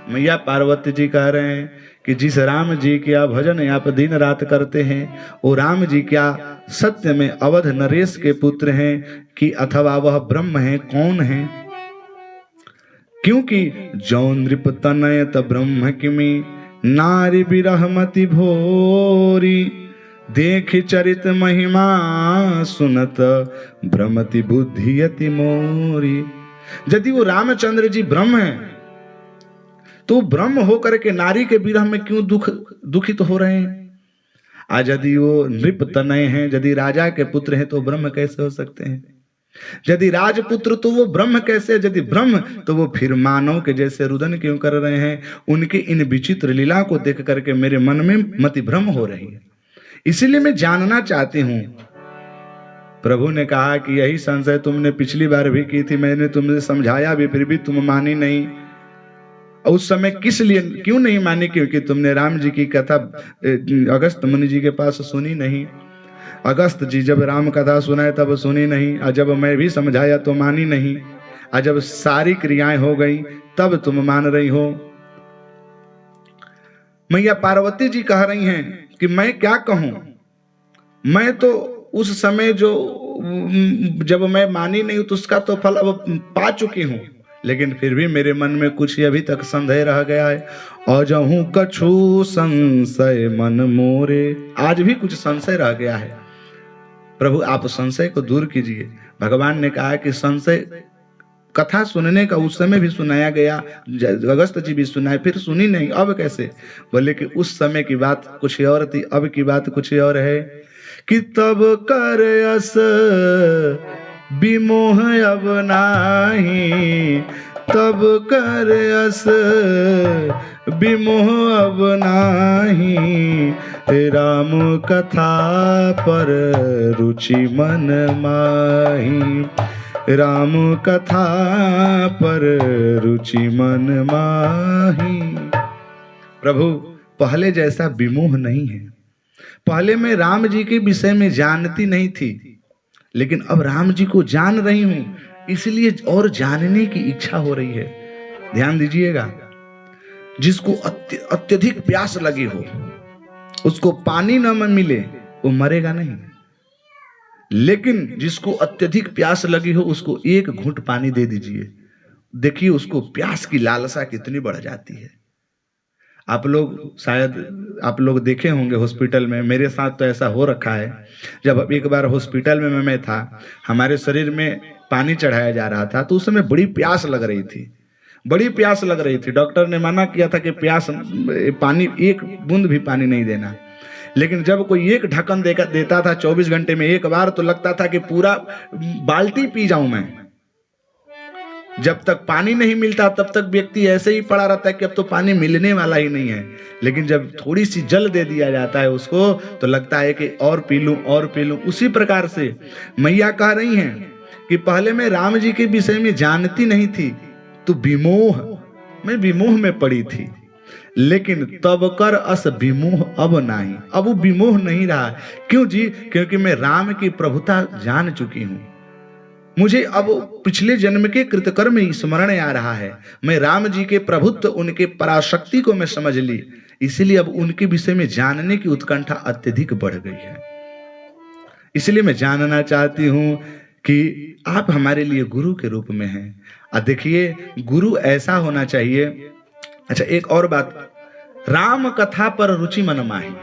मैया पार्वती जी कह रहे हैं कि जिस राम जी के आप भजन आप दिन रात करते हैं, वो राम जी क्या सत्य में अवध नरेश के पुत्र हैं कि अथवा वह ब्रह्म है? कौन है? क्योंकि जौ नृप तनयत ब्रह्म किमी, नारी बिरहमति भोरी, देख चरित महिमा सुनत भ्रमति बुद्धि यति मोरी। यदि वो रामचंद्र जी ब्रह्म है तो ब्रह्म होकर के नारी के विरह में क्यों दुखित हो रहे हैं? आज यदि वो नृप तनय हैं, यदि राजा के पुत्र हैं तो ब्रह्म कैसे हो सकते हैं? यदि राजपुत्र तो वो ब्रह्म कैसे? यदि ब्रह्म तो वो फिर मानव के जैसे रुदन क्यों कर रहे हैं? उनकी इन विचित्र लीला को देख करके मेरे मन में मति भ्रम हो रही है। इसीलिए मैं जानना चाहती हूं। प्रभु ने कहा कि यही संशय तुमने पिछली बार भी की थी, मैंने तुमसे समझाया भी, फिर भी तुम मानी नहीं। उस समय किस लिए क्यों नहीं मानी? क्योंकि तुमने राम जी की कथा अगस्त मुनि जी के पास सुनी नहीं। अगस्त जी जब राम कथा सुनाए तब सुनी नहीं, और जब मैं भी समझाया तो मानी नहीं, और जब सारी क्रियाएं हो गई तब तुम मान रही हो। मैया पार्वती जी कह रही हैं कि मैं क्या कहूं, मैं तो उस समय जो जब मैं मानी नहीं तो उसका तो फल अब पा चुकी हूं, लेकिन फिर भी मेरे मन में कुछ अभी तक संदेह रह गया है। अजहू कछु संशय मन मोरे, आज भी कुछ संशय रह गया है। प्रभु आप संशय को दूर कीजिए। भगवान ने कहा कि संशय कथा सुनने का उस समय भी सुनाया गया, अगस्त जी भी सुनाए, फिर सुनी नहीं, अब कैसे? बोले कि उस समय की बात कुछ और थी, अब की बात कुछ और है। कि तब कर अस विमोह अब नाही, तब कर अस विमोह अब नाही, राम कथा पर रुचि मन माही, राम कथा पर रुचि मन माही। प्रभु पहले जैसा विमोह नहीं है। पहले मैं राम जी के विषय में जानती नहीं थी, लेकिन अब राम जी को जान रही हूं, इसलिए और जानने की इच्छा हो रही है। ध्यान दीजिएगा, जिसको अत्यधिक प्यास लगी हो, उसको पानी न मिले वो मरेगा नहीं, लेकिन जिसको अत्यधिक प्यास लगी हो उसको एक घूंट पानी दे दीजिए, देखिए उसको प्यास की लालसा कितनी बढ़ जाती है। आप लोग शायद आप लोग देखे होंगे हॉस्पिटल में, मेरे साथ तो ऐसा हो रखा है। जब एक बार हॉस्पिटल में मैं था, हमारे शरीर में पानी चढ़ाया जा रहा था, तो उस समय बड़ी प्यास लग रही थी, बड़ी प्यास लग रही थी। डॉक्टर ने मना किया था कि प्यास पानी एक बूंद भी पानी नहीं देना, लेकिन जब कोई एक ढक्कन देता था 24 घंटे में एक बार, तो लगता था कि पूरा बाल्टी पी जाऊं मैं। जब तक पानी नहीं मिलता तब तक व्यक्ति ऐसे ही पड़ा रहता है कि अब तो पानी मिलने वाला ही नहीं है, लेकिन जब थोड़ी सी जल दे दिया जाता है उसको तो लगता है कि और पी लूं और पी लूं। उसी प्रकार से मैया कह रही हैं कि पहले मैं राम जी के विषय में जानती नहीं थी, तो मैं विमोह में पड़ी थी, लेकिन तब कर अस विमोह अब नहीं, अब वो विमोह नहीं रहा। क्यों जी? क्योंकि मैं राम की प्रभुता जान चुकी हूं, मुझे अब पिछले जन्म के कृतकर्म स्मरण आ रहा है। मैं राम जी के प्रभुत्व, उनके पराशक्ति को मैं समझ ली, इसलिए अब उनके विषय में जानने की उत्कंठा अत्यधिक बढ़ गई है। इसलिए मैं जानना चाहती हूं कि आप हमारे लिए गुरु के रूप में हैं। देखिए गुरु ऐसा होना चाहिए। अच्छा एक और बात, राम कथा पर रुचि मन माही।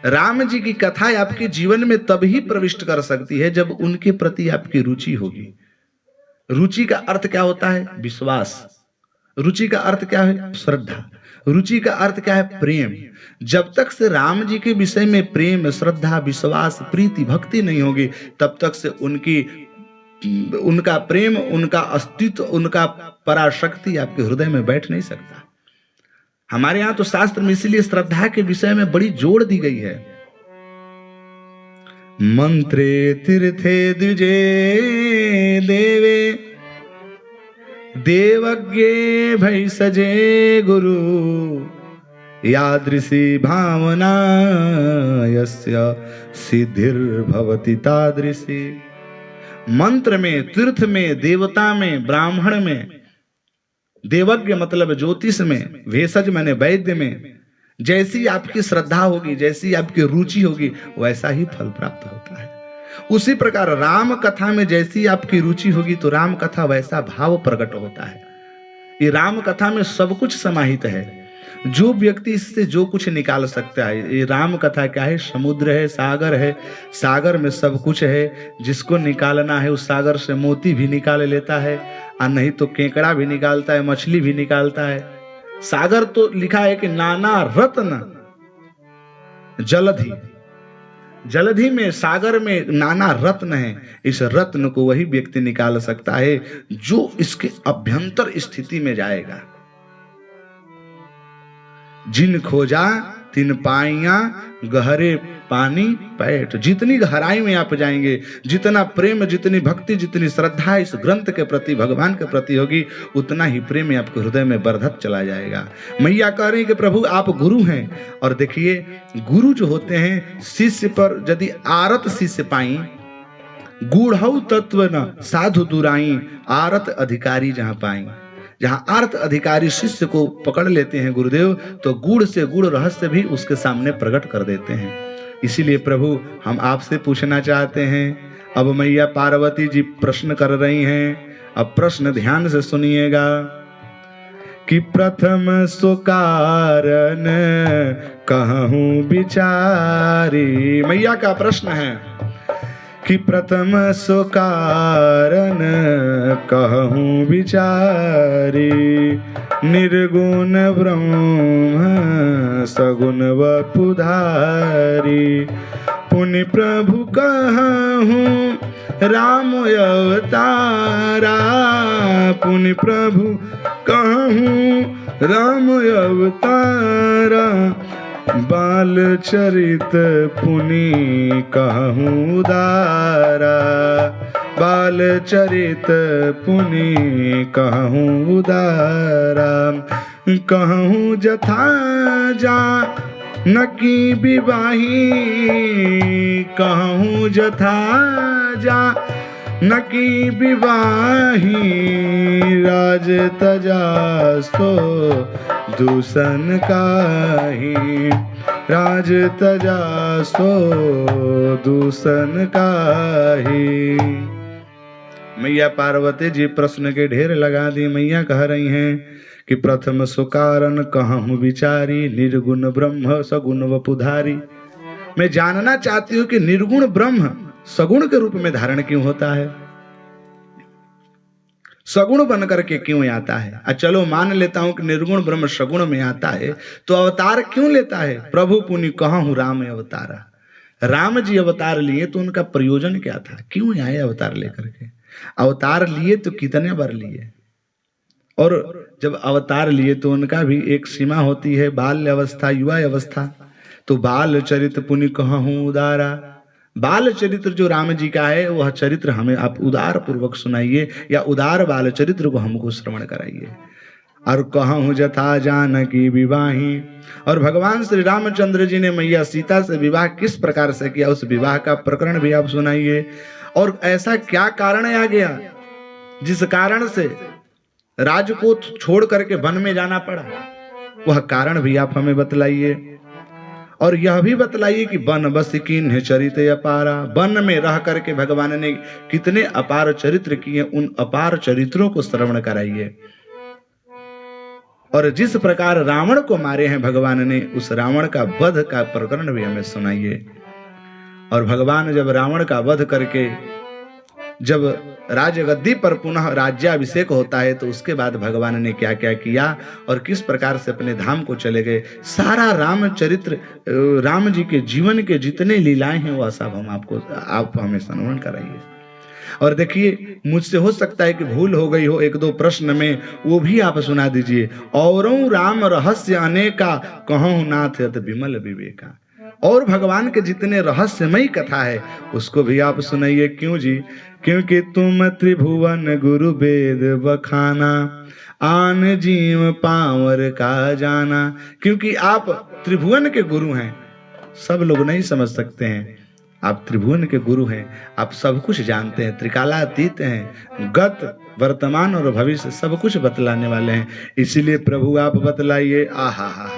राम जी की कथा आपके जीवन में तभी प्रविष्ट कर सकती है जब उनके प्रति आपकी रुचि होगी। रुचि का अर्थ क्या होता है? विश्वास। रुचि का अर्थ क्या है? श्रद्धा। रुचि का अर्थ क्या है? प्रेम। जब तक से राम जी के विषय में प्रेम, श्रद्धा, विश्वास, प्रीति, भक्ति नहीं होगी, तब तक से उनका प्रेम, उनका अस्तित्व, उनका पराशक्ति आपके हृदय में बैठ नहीं सकता। हमारे यहां तो शास्त्र में इसीलिए श्रद्धा के विषय में बड़ी जोड़ दी गई है। मंत्रे तीर्थे द्विजे देवे, देवज्ञे भई सजे गुरु, यादृशी भावना यस्य सिद्धिर्भवति तादृशी। मंत्र में, तीर्थ में, देवता में, ब्राह्मण में, देवज्ञ मतलब ज्योतिष में, भेषज माने वैद्य में, जैसी आपकी श्रद्धा होगी, जैसी आपकी रुचि होगी, वैसा ही फल प्राप्त होता है। उसी प्रकार राम कथा में जैसी आपकी रुचि होगी तो राम कथा वैसा भाव प्रकट होता है। ये राम कथा में सब कुछ समाहित है। जो व्यक्ति इससे जो कुछ निकाल सकता है, ये राम कथा क्या है? समुद्र है, सागर है, सागर में सब कुछ है। जिसको निकालना है उस सागर से मोती भी निकाल लेता है, और नहीं तो केकड़ा भी निकालता है, मछली भी निकालता है। सागर तो लिखा है कि नाना रत्न जलधि, जलधि में, सागर में नाना रत्न है। इस रत्न को वही व्यक्ति निकाल सकता है जो इसके अभ्यंतर स्थिति में जाएगा। जिन खोजा तिन पाइया, गहरे पानी पैठ। जितनी गहराई में आप जाएंगे, जितना प्रेम, जितनी भक्ति, जितनी श्रद्धा इस ग्रंथ के प्रति, भगवान के प्रति होगी, उतना ही प्रेम आपके हृदय में बढ़त चला जाएगा। मैया कह रही कि प्रभु आप गुरु हैं, और देखिए गुरु जो होते हैं, शिष्य पर यदि आरत शिष्य पाई, गूढ़ऊ तत्व न साधु दुराई, आरत अधिकारी जहां पाई। जहां आर्त अधिकारी शिष्य को पकड़ लेते हैं गुरुदेव, तो गूढ़ से गूढ़ रहस्य भी उसके सामने प्रकट कर देते हैं। इसीलिए प्रभु हम आपसे पूछना चाहते हैं, अब मैया पार्वती जी प्रश्न कर रही हैं, अब प्रश्न ध्यान से सुनिएगा कि प्रथम सो कारण कहूं विचारी। मैया का प्रश्न है कि प्रथम सो कारण कहूं विचारी, निर्गुण ब्रह्म सगुण वपुधारी, पुनि प्रभु कहूं राम अवतारा, पुनि प्रभु कहूं राम अवतारा, बाल चरित पुनि कहूं उदारा, बाल चरित पुनि कहूं उदारा, कहूं जथा जा नकी विवाही, कहूं जथा जा नकी विवाही, राज तजा सो दूषण काहि, राज तजा सो दूषण काहि। मैया पार्वती जी प्रश्न के ढेर लगा दी। मैया कह रही हैं कि प्रथम सुकारण कहूं विचारी, निर्गुण ब्रह्म सगुण वपुधारी। मैं जानना चाहती हूं कि निर्गुण ब्रह्म सगुण के रूप में धारण क्यों होता है, सगुण बन करके क्यों आता है। चलो मान लेता हूं कि निर्गुण ब्रह्म सगुण में आता है, तो अवतार क्यों लेता है। प्रभु पुनि कहूं राम अवतारा, राम जी अवतार लिए तो उनका प्रयोजन क्या था, क्यों आए अवतार लेकर के। अवतार लिए तो कितने बार लिए, और जब अवतार लिए तो उनका भी एक सीमा होती है, बाल्य अवस्था, युवा अवस्था। तो बाल चरित्र पुनि कहूं उदारा, बाल चरित्र जो राम जी का है वह चरित्र हमें आप उदार पूर्वक सुनाइए, या उदार बाल चरित्र को हमको श्रवण कराइए। और कहूं जथा जानकी विवाही, और भगवान श्री रामचंद्र जी ने मैया सीता से विवाह किस प्रकार से किया, उस विवाह का प्रकरण भी आप सुनाइए। और ऐसा क्या कारण आ गया जिस कारण से राज को छोड़ करके वन में जाना पड़ा, वह कारण भी आप हमें बतलाइए। और यह भी बतलाइए कि वन बस कीन्ह चरित अपारा, वन में रह करके भगवान ने कितने अपार चरित्र किए, उन अपार चरित्रों को श्रवण कराइए। और जिस प्रकार रावण को मारे हैं भगवान ने, उस रावण का वध का प्रकरण भी हमें सुनाइए। और भगवान जब रावण का वध करके जब राजगद्दी पर पुनः राज्याभिषेक होता है, तो उसके बाद भगवान ने क्या क्या किया और किस प्रकार से अपने धाम को चले गए, सारा रामचरित्र, राम जी के जीवन के जितने लीलाएं हैं वह सब हम आप हमें श्रवण कराइए। और देखिए मुझसे हो सकता है कि भूल हो गई हो एक दो प्रश्न में, वो भी आप सुना दीजिए। औरों राम रहस्य अनेका, कहूं नाथ अत विमल विवेका। और भगवान के जितने रहस्यमयी कथा है उसको भी आप सुनाइए। क्यों जी, क्योंकि तुम त्रिभुवन गुरु वेद बखाना, आन जीव पावर का जाना। क्योंकि आप त्रिभुवन के गुरु हैं, सब लोग नहीं समझ सकते हैं, आप त्रिभुवन के गुरु हैं, आप सब कुछ जानते हैं, त्रिकालातीत हैं, गत वर्तमान और भविष्य सब कुछ बतलाने वाले हैं। इसीलिए प्रभु आप बतलाइए। आहा हा,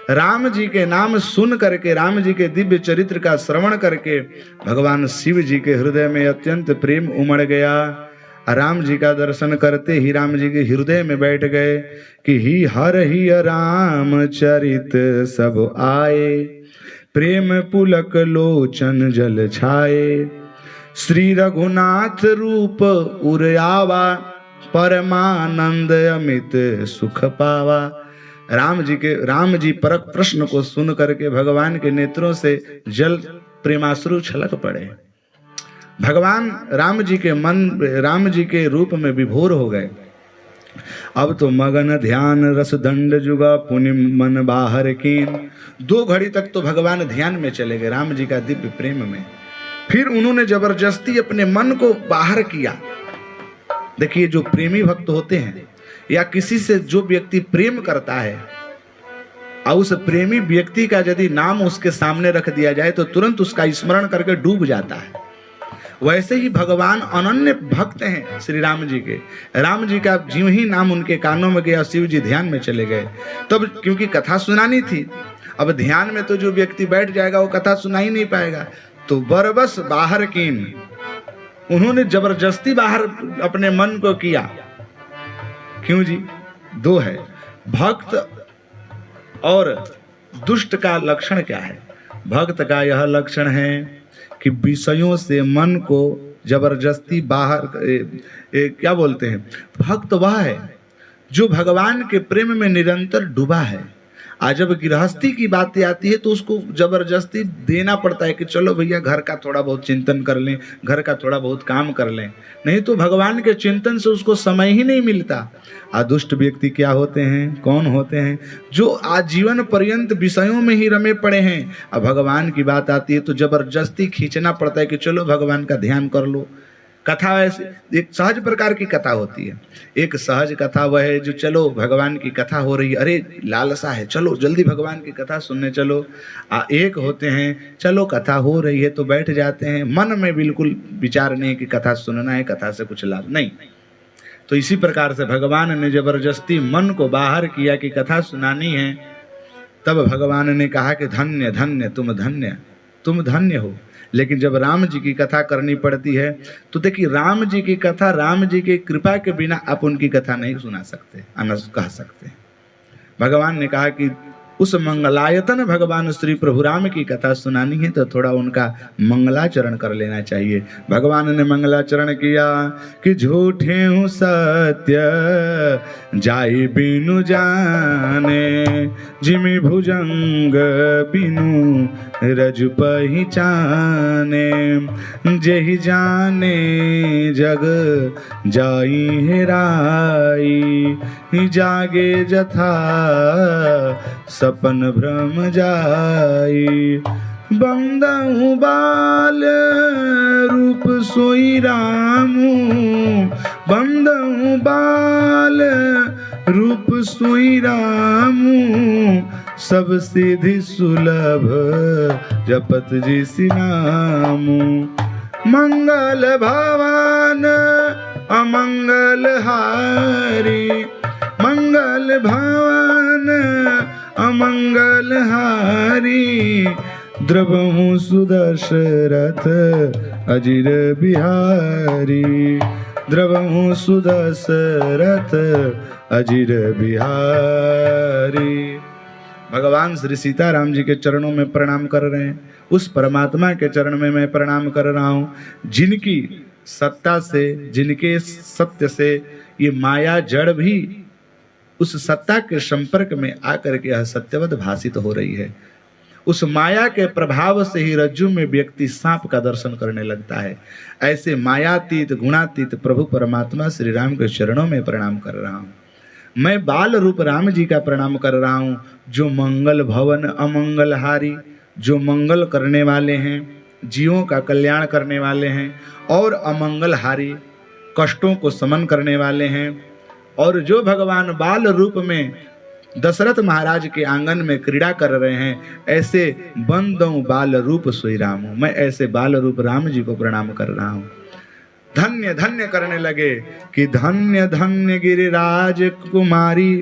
राम जी के नाम सुन करके, राम जी के दिव्य चरित्र का श्रवण करके भगवान शिव जी के हृदय में अत्यंत प्रेम उमड़ गया। राम जी का दर्शन करते ही राम जी के हृदय में बैठ गए कि ही हर ही राम चरित सब आए, प्रेम पुलक लोचन जल छाए, श्री रघुनाथ रूप उरयावा, परमानंद अमित सुख पावा। राम जी परक प्रश्न को सुन करके भगवान के नेत्रों से जल प्रेमाश्रु छलक पड़े। भगवान राम जी के रूप में विभोर हो गए। अब तो मगन ध्यान रस दंड जुगा पुनि मन बाहर कीन। 2 घड़ी तक तो भगवान ध्यान में चले गए, राम जी का दिव्य प्रेम में। फिर उन्होंने जबरदस्ती अपने मन को बाहर किया। देखिए, जो प्रेमी भक्त होते हैं या किसी से जो व्यक्ति प्रेम करता है और उस प्रेमी व्यक्ति का यदि नाम उसके सामने रख दिया जाए तो तुरंत उसका स्मरण करके डूब जाता है। वैसे ही भगवान अनन्य भक्त हैं श्री राम जी के। राम जी का ज्यों ही नाम उनके कानों में गया, शिव जी ध्यान में चले गए। तब क्योंकि कथा सुनानी थी, अब ध्यान में तो जो व्यक्ति बैठ जाएगा वो कथा सुना ही नहीं पाएगा। तो बरबस बाहर कीन, उन्होंने जबरदस्ती बाहर अपने मन को किया। क्यों जी? 2 है, भक्त और दुष्ट का लक्षण क्या है? भक्त का यह लक्षण है कि विषयों से मन को जबरदस्ती बाहर क्या बोलते हैं, भक्त वह है जो भगवान के प्रेम में निरंतर डूबा है। आज जब गृहस्थी की बातें आती है तो उसको जबरदस्ती देना पड़ता है कि चलो भैया घर का थोड़ा बहुत चिंतन कर लें, घर का थोड़ा बहुत काम कर लें, नहीं तो भगवान के चिंतन से उसको समय ही नहीं मिलता। दुष्ट व्यक्ति क्या होते हैं, कौन होते हैं? जो आजीवन पर्यंत विषयों में ही रमे पड़े हैं। अब भगवान की बात आती है तो जबरदस्ती खींचना पड़ता है कि चलो भगवान का ध्यान कर लो। कथा वैसे एक सहज प्रकार की कथा होती है। एक सहज कथा वह है जो चलो भगवान की कथा हो रही है, अरे लालसा है, चलो जल्दी भगवान की कथा सुनने चलो। एक होते हैं चलो कथा हो रही है तो बैठ जाते हैं, मन में बिल्कुल विचार नहीं कि कथा सुनना है, कथा से कुछ लाभ नहीं। तो इसी प्रकार से भगवान ने जबरदस्ती मन को बाहर किया कि कथा सुनानी है। तब भगवान ने कहा कि धन्य धन्य तुम धन्य हो। लेकिन जब राम जी की कथा करनी पड़ती है तो देखिए, राम जी की कथा, राम जी की कृपा के बिना आप उनकी कथा नहीं सुना सकते, न कह सकते। भगवान ने कहा कि उस मंगलायतन भगवान श्री प्रभु राम की कथा सुनानी है तो थोड़ा उनका मंगलाचरण कर लेना चाहिए। भगवान ने मंगलाचरण किया कि झूठे हूँ सत्य जाई बिनु जाने, जिमि भुजंग बिनु रज पहिचाने, जेहि जाने जग जाई हेराई, जागे जथा सपन भ्रम जाई, बंदहु बाल रूप सोई रामू, बंदहु बाल रूप सोई रामू, सब सिद्धि सुलभ जपत जी नामू, मंगल भवन अमंगल हारी, मंगल भवन अमंगल हारी, द्रवहु सुदशरथ अजिर बिहारी, द्रवहु सुदशरथ अजिर बिहारी। भगवान श्री सीताराम जी के चरणों में प्रणाम कर रहे हैं। उस परमात्मा के चरण में मैं प्रणाम कर रहा हूँ जिनकी सत्ता से, जिनके सत्य से ये माया जड़ भी उस सत्ता के संपर्क में आकर के यह सत्यवत भाषित हो रही है। उस माया के प्रभाव से ही रज्जु में व्यक्ति सांप का दर्शन करने लगता है। ऐसे मायातीत गुणातीत प्रभु परमात्मा श्री राम के चरणों में प्रणाम कर रहा हूँ। मैं बाल रूप राम जी का प्रणाम कर रहा हूँ जो मंगल भवन अमंगल हारी, जो मंगल करने वाले हैं, जीवों का कल्याण करने वाले हैं, और अमंगल हारी कष्टों को समन करने वाले हैं, और जो भगवान बाल रूप में दशरथ महाराज के आंगन में क्रीड़ा कर रहे हैं। ऐसे बंदों बाल रूप सोई रामू, मैं ऐसे बाल रूप राम जी को प्रणाम कर रहा हूँ। धन्य धन्य करने लगे कि धन्य धन्य गिरिराज कुमारी,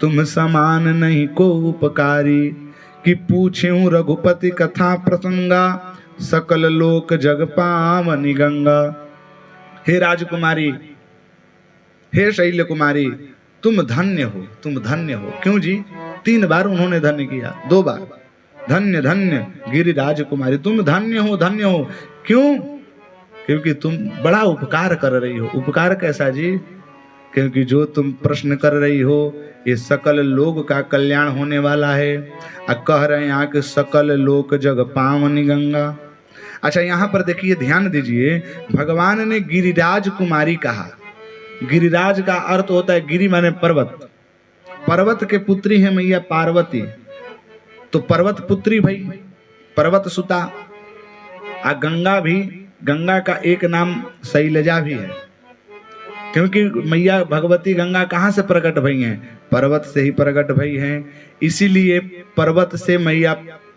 तुम समान नहीं को उपकारी, कि पूछूं रघुपति कथा प्रसंगा, सकल लोक जग पावनी गंगा। हे राजकुमारी, हे शैल्य कुमारी, तुम धन्य हो, तुम धन्य हो। क्यों जी? 3 बार उन्होंने धन्य किया, 2 बार धन्य धन्य गिरिराज कुमारी, तुम धन्य हो, धन्य हो। क्यों? क्योंकि तुम बड़ा उपकार कर रही हो। उपकार कैसा जी? क्योंकि जो तुम प्रश्न कर रही हो ये सकल लोक का कल्याण होने वाला है। कह रहे हैं यहाँ के सकल लोक जग पावनी गंगा। अच्छा, यहाँ पर देखिए, ध्यान दीजिए, भगवान ने गिरिराज कुमारी कहा गिरिराज का अर्थ होता है, गिरि माने पर्वत, पर्वत के पुत्री है मैया पार्वती, तो पर्वत पुत्री भाई पर्वत सुता। आ गंगा भी, गंगा का एक नाम शैलजा भी है, क्योंकि मैया भगवती गंगा कहाँ से प्रकट भई हैं? पर्वत से ही प्रकट भई हैं। इसीलिए पर्वत से मैया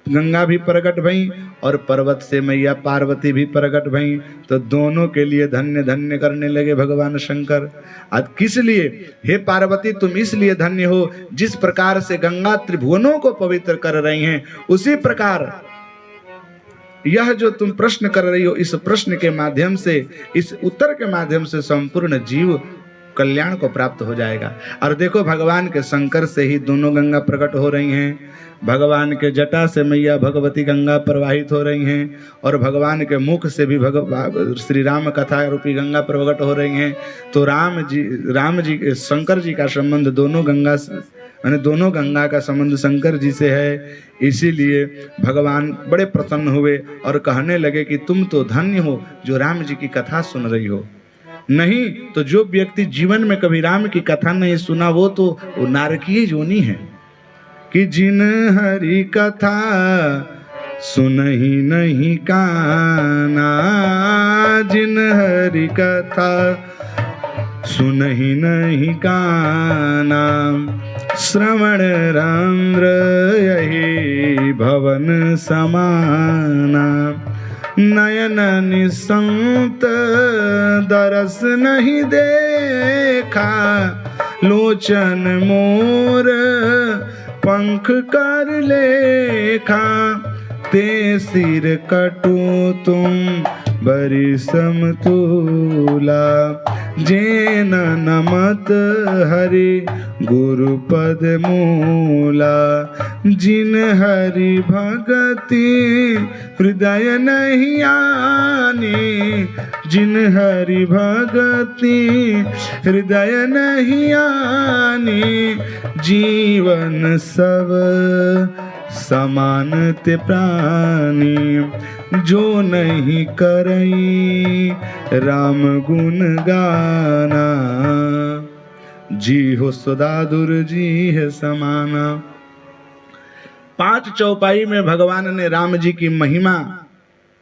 गंगा भी प्रकट भई और पर्वत से मैया पार्वती भी प्रकट भई, तो दोनों के लिए धन्य धन्य करने लगे भगवान शंकर। आज किस लिए? हे पार्वती तुम इसलिए धन्य हो, जिस प्रकार से गंगा त्रिभुवनों को पवित्र कर रही हैं, उसी प्रकार यह जो तुम प्रश्न कर रही हो, इस प्रश्न के माध्यम से, इस उत्तर के माध्यम से संपूर्ण जीव कल्याण को प्राप्त हो जाएगा। और देखो भगवान के शंकर से ही दोनों गंगा प्रकट हो रही हैं, भगवान के जटा से मैया भगवती गंगा प्रवाहित हो रही हैं, और भगवान के मुख से भी श्री राम कथा रूपी गंगा प्रकट हो रही हैं। तो राम जी शंकर जी का संबंध दोनों गंगा से, यानी दोनों गंगा का संबंध शंकर जी से है। इसीलिए भगवान बड़े प्रसन्न हुए और कहने लगे कि तुम तो धन्य हो जो राम जी की कथा सुन रही हो, नहीं तो जो व्यक्ति जीवन में कभी राम की कथा नहीं सुना वो नारकीय योनि है। कि जिन हरि कथा सुनहि नहीं काना, जिन हरि कथा सुनहि नहीं काना, श्रवण रंध्र यही भवन समाना, नयन निसंत दरस नहीं देखा, लोचन मोर पंख कर लेखा, ते सिर कटु तुम बरी समतूला, जेन नमत हरि गुरुपद मूला, जिन हरि भगति हृदय नहीं आनी, जिन हरि भगति हृदय नहीं आनी, जीवन सब समान ते प्राणी, जो नहीं करई राम गुण गाना, जी हो सदा दुर्जी है समाना। 5 चौपाई में भगवान ने राम जी की महिमा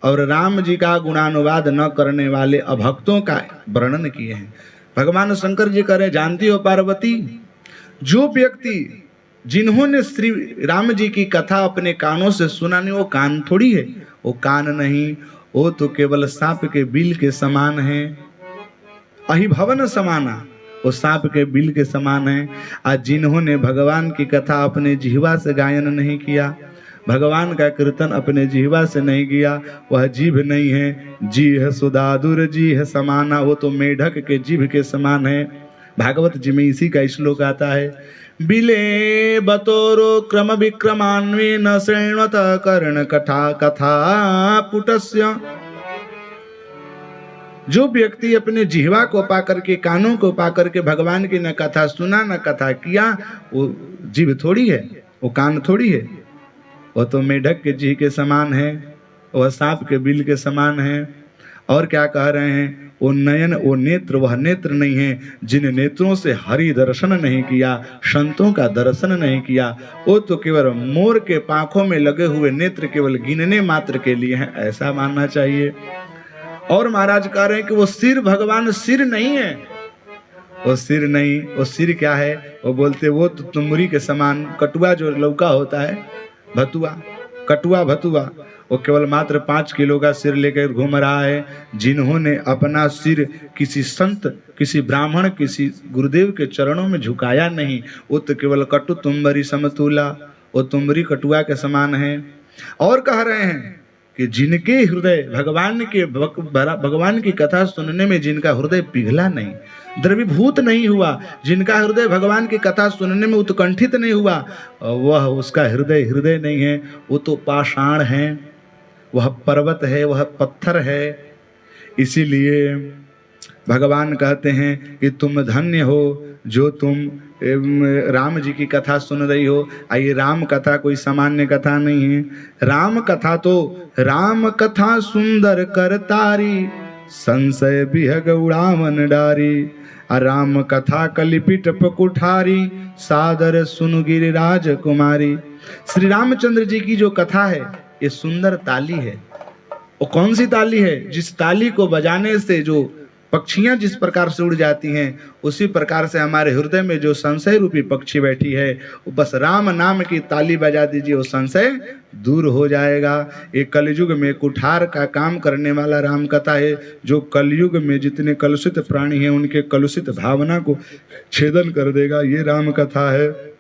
और राम जी का गुणानुवाद न करने वाले अभक्तों का वर्णन किए हैं। भगवान शंकर जी कह रहे, जानती हो पार्वती, जो व्यक्ति जिन्होंने श्री राम जी की कथा अपने कानों से सुना नहीं, वो कान थोड़ी है, वो कान नहीं, वो तो केवल सांप के बिल के समान है, अहिभवन समाना, वो सांप के बिल के समान है। आज जिन्होंने भगवान की कथा अपने जिह्वा से गायन नहीं किया, भगवान का कीर्तन अपने जिह्वा से नहीं किया, वह जीभ नहीं है, जी है सुदादुर जी है समाना, वो तो मेढक के जीभ के समान है। भागवत जी में इसी का श्लोक आता है, बिले बतोरो क्रम विक्रमान्वे न श्रेणवत कर्ण कथा कथा पुटस्य। जो व्यक्ति अपने जिह्वा को पाकर के, कानों को पाकर के भगवान की न कथा सुना न कथा किया, वो जीभ थोड़ी है, वो कान थोड़ी है, वो तो मेढक के जीभ के समान है, वह सांप के बिल के समान है। और क्या कह रहे हैं, वो नयन, वो नेत्र, वह नेत्र नहीं है जिन नेत्रों से हरि दर्शन नहीं किया, संतों का दर्शन नहीं किया, वो तो केवल मोर के पांखों में लगे हुए नेत्र केवल गिनने मात्र के लिए हैं, ऐसा मानना चाहिए। और महाराज कह रहे हैं कि वो सिर, भगवान सिर नहीं है, वो सिर नहीं, वो सिर क्या है, वो बोलते वो तो तुमरी के समान, कटुआ जो लौका होता है, भतुआ, कटुआ भतुआ, वो केवल मात्र 5 किलो का सिर लेकर घूम रहा है। जिन्होंने अपना सिर किसी संत, किसी ब्राह्मण, किसी गुरुदेव के चरणों में झुकाया नहीं, वो तो केवल कटु तुम्बरी समतुला, वो तुम्बरी कटुआ के समान है। और कह रहे हैं कि जिनके हृदय भगवान की कथा सुनने में जिनका हृदय पिघला नहीं, द्रवीभूत नहीं हुआ, जिनका हृदय भगवान की कथा सुनने में उत्कंठित नहीं हुआ, वह उसका हृदय हृदय नहीं है, वो तो पाषाण है, वह पर्वत है, वह पत्थर है। इसीलिए भगवान कहते हैं कि तुम धन्य हो जो तुम राम जी की कथा सुन रही हो। आइए, राम कथा कोई सामान्य कथा नहीं है। राम कथा तो राम कथा सुंदर कर तारी, संशय बिहग उड़ावन डारी। राम कथा कलिपिट पकुठारी सादर सुनु गिरिराज कुमारी। श्री रामचंद्र जी की जो कथा है ये सुंदर ताली है। वो कौन सी ताली है? जिस ताली को बजाने से जो पक्षियां जिस प्रकार से उड़ जाती हैं उसी प्रकार से हमारे हृदय में जो संशय रूपी पक्षी बैठी है वो बस राम नाम की ताली बजा दीजिए, वो संशय दूर हो जाएगा। ये कलयुग में कुठार का काम करने वाला राम कथा है, जो कलयुग में जितने कलुषित प्राणी हैं उनके कलुषित भावना को छेदन कर देगा। ये राम कथा है।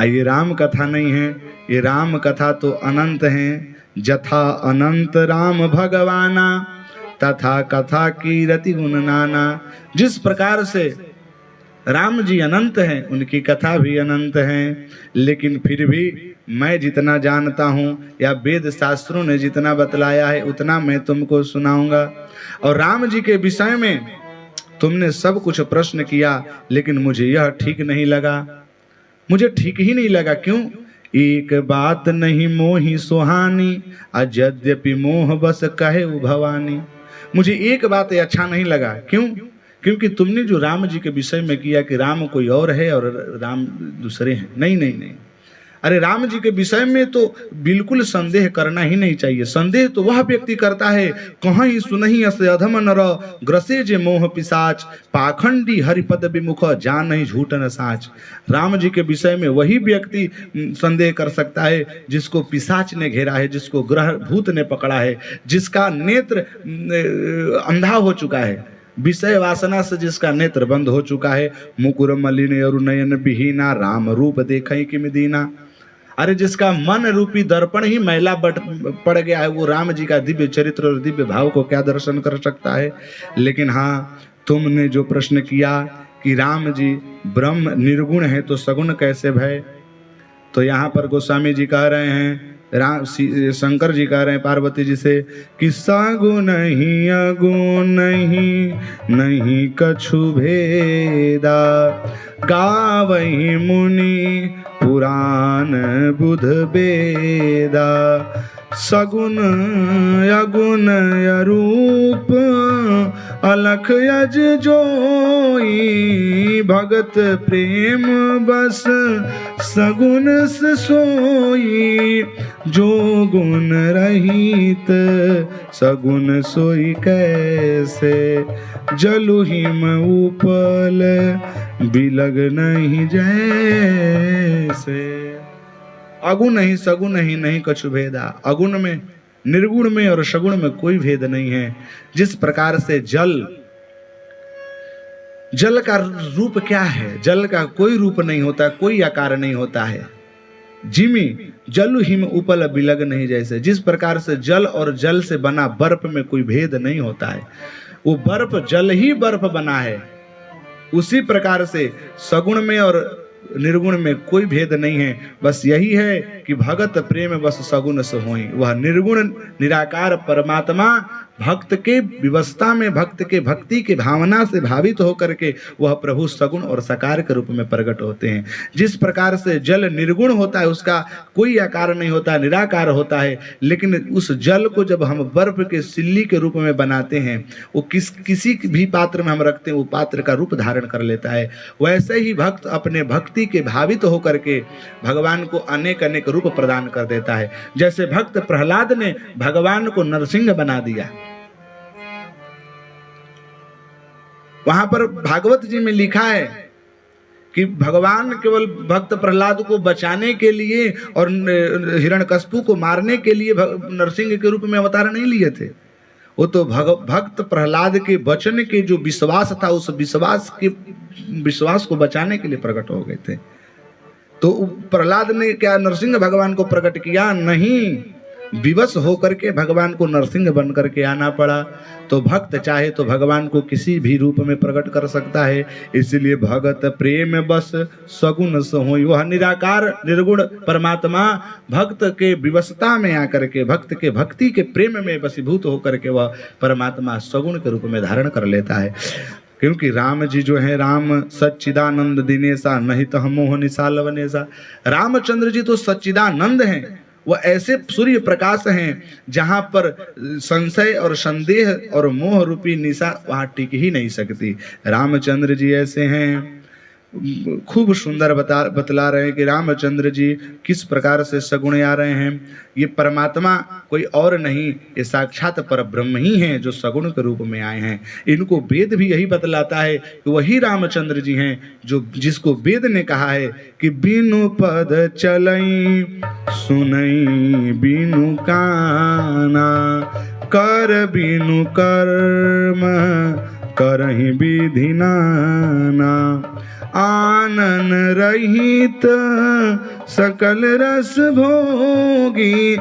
ये राम कथा नहीं है, ये राम कथा तो अनंत है। जथा अनंत राम भगवाना तथा कथा की रति गुण नाना। जिस प्रकार से राम जी अनंत हैं उनकी कथा भी अनंत है, लेकिन फिर भी मैं जितना जानता हूँ या वेद शास्त्रों ने जितना बतलाया है उतना मैं तुमको सुनाऊंगा। और राम जी के विषय में तुमने सब कुछ प्रश्न किया, लेकिन मुझे यह ठीक नहीं लगा, मुझे ठीक ही नहीं लगा। क्यों? एक बात नहीं मोही सुहानी, अजद्यपि मोह बस कहे भवानी। मुझे एक बात अच्छा नहीं लगा। क्यों? क्योंकि तुमने जो राम जी के विषय में किया कि राम कोई और है और राम दूसरे हैं। नहीं नहीं नहीं, अरे राम जी के विषय में तो बिल्कुल संदेह करना ही नहीं चाहिए। संदेह तो वह व्यक्ति करता है कहीं सुनहि अस अधम नर, ग्रसे जे मोह पिशाच, पाखंडी हरिपद विमुख जान नहीं झूठन साच। राम जी के विषय में वही व्यक्ति संदेह कर सकता है जिसको पिशाच ने घेरा है, जिसको ग्रह भूत ने पकड़ा है, जिसका नेत्र अंधा हो चुका है, विषय वासना से जिसका नेत्र बंद हो चुका है। मुकुर मलिन अरुनयन विहीना, राम रूप देखई किम दीना। अरे जिसका मन रूपी दर्पण ही मैला पड़ गया है, वो राम जी का दिव्य चरित्र और दिव्य भाव को क्या दर्शन कर सकता है। लेकिन हाँ, तुमने जो प्रश्न किया कि राम जी ब्रह्म निर्गुण है तो सगुण कैसे भय, तो यहाँ पर गोस्वामी जी कह रहे हैं, शंकर जी कह रहे हैं पार्वती जी से कि सगुण ही अगुण नहीं कछु भेदा, गावहि मुनि पुराण बुध बेदा। सगुण अगुण अरूप अलख यज जोई, भगत प्रेम बस सगुण से सोई। जो गुण रहित सगुण सोई कैसे, जलु हिम उपल बिलग नहीं जैसे। अगुण नहीं सगुण ही नहीं कछु भेदा। अगुण में, निर्गुण में और सगुण में कोई भेद नहीं है। जिस प्रकार से जल का रूप क्या है? जल का कोई रूप नहीं होता, कोई आकार नहीं होता है। जिमी जलु हिम उपल बिलग नहीं जैसे। जिस प्रकार से जल और जल से बना बर्फ में कोई भेद नहीं होता है, वो बर्फ जल ही बर्फ बना है, उसी प्रकार से सगुण में और निर्गुण में कोई भेद नहीं है। बस यही है कि भगत प्रेम बस सगुण से होई। वह निर्गुण निराकार परमात्मा भक्त के विवस्था में, भक्त के भक्ति के भावना से भावित होकर के वह प्रभु सगुण और साकार के रूप में प्रकट होते हैं। जिस प्रकार से जल निर्गुण होता है, उसका कोई आकार नहीं होता, निराकार होता है, लेकिन उस जल को जब हम बर्फ के सिल्ली के रूप में बनाते हैं, वो किसी भी पात्र में हम रखते हैं, वो पात्र का रूप धारण कर लेता है। वैसे ही भक्त अपने भक्ति के भावित होकर के भगवान को अनेक अनेक रूप प्रदान कर देता है। जैसे भक्त प्रहलाद ने भगवान को नरसिंह बना दिया। वहां पर भागवत जी में लिखा है कि भगवान केवल भक्त प्रहलाद को बचाने के लिए और हिरण्यकश्यप को मारने के लिए नरसिंह के रूप में अवतार नहीं लिए थे। वो तो भक्त प्रहलाद के वचन के जो विश्वास था, उस विश्वास को बचाने के लिए प्रकट हो गए थे। तो प्रहलाद ने क्या नरसिंह भगवान को प्रकट किया? नहीं, विवश होकर के भगवान को नरसिंह बन करके आना पड़ा। तो भक्त चाहे तो भगवान को किसी भी रूप में प्रकट कर सकता है। इसलिए भगत प्रेम बस सगुण से होई। वह निराकार निर्गुण परमात्मा भक्त के विवशता में आकर के, भक्त के भक्ति के प्रेम में वशीभूत होकर के वह परमात्मा सगुण के रूप में धारण कर लेता है। क्योंकि राम जी जो है, राम सच्चिदानंद दिनेशा नहीं तो मोह निशा लवनेशा। रामचंद्र जी तो सच्चिदानंद हैं वह ऐसे सूर्य प्रकाश हैं जहां पर संशय और संदेह और मोह रूपी निशा वहां टिक ही नहीं सकती। रामचंद्र जी ऐसे हैं। खूब सुंदर बतला रहे हैं कि रामचंद्र जी किस प्रकार से सगुण आ रहे हैं। ये परमात्मा कोई और नहीं, ये साक्षात पर ब्रह्म ही हैं जो सगुण के रूप में आए हैं। इनको वेद भी यही बतलाता है कि वही रामचंद्र जी हैं जो जिसको वेद ने कहा है कि बिनु पद चलई सुनई बिनु काना कर बिनु कर्म करहि विधि नाना आनन रहित सकल रस भोगी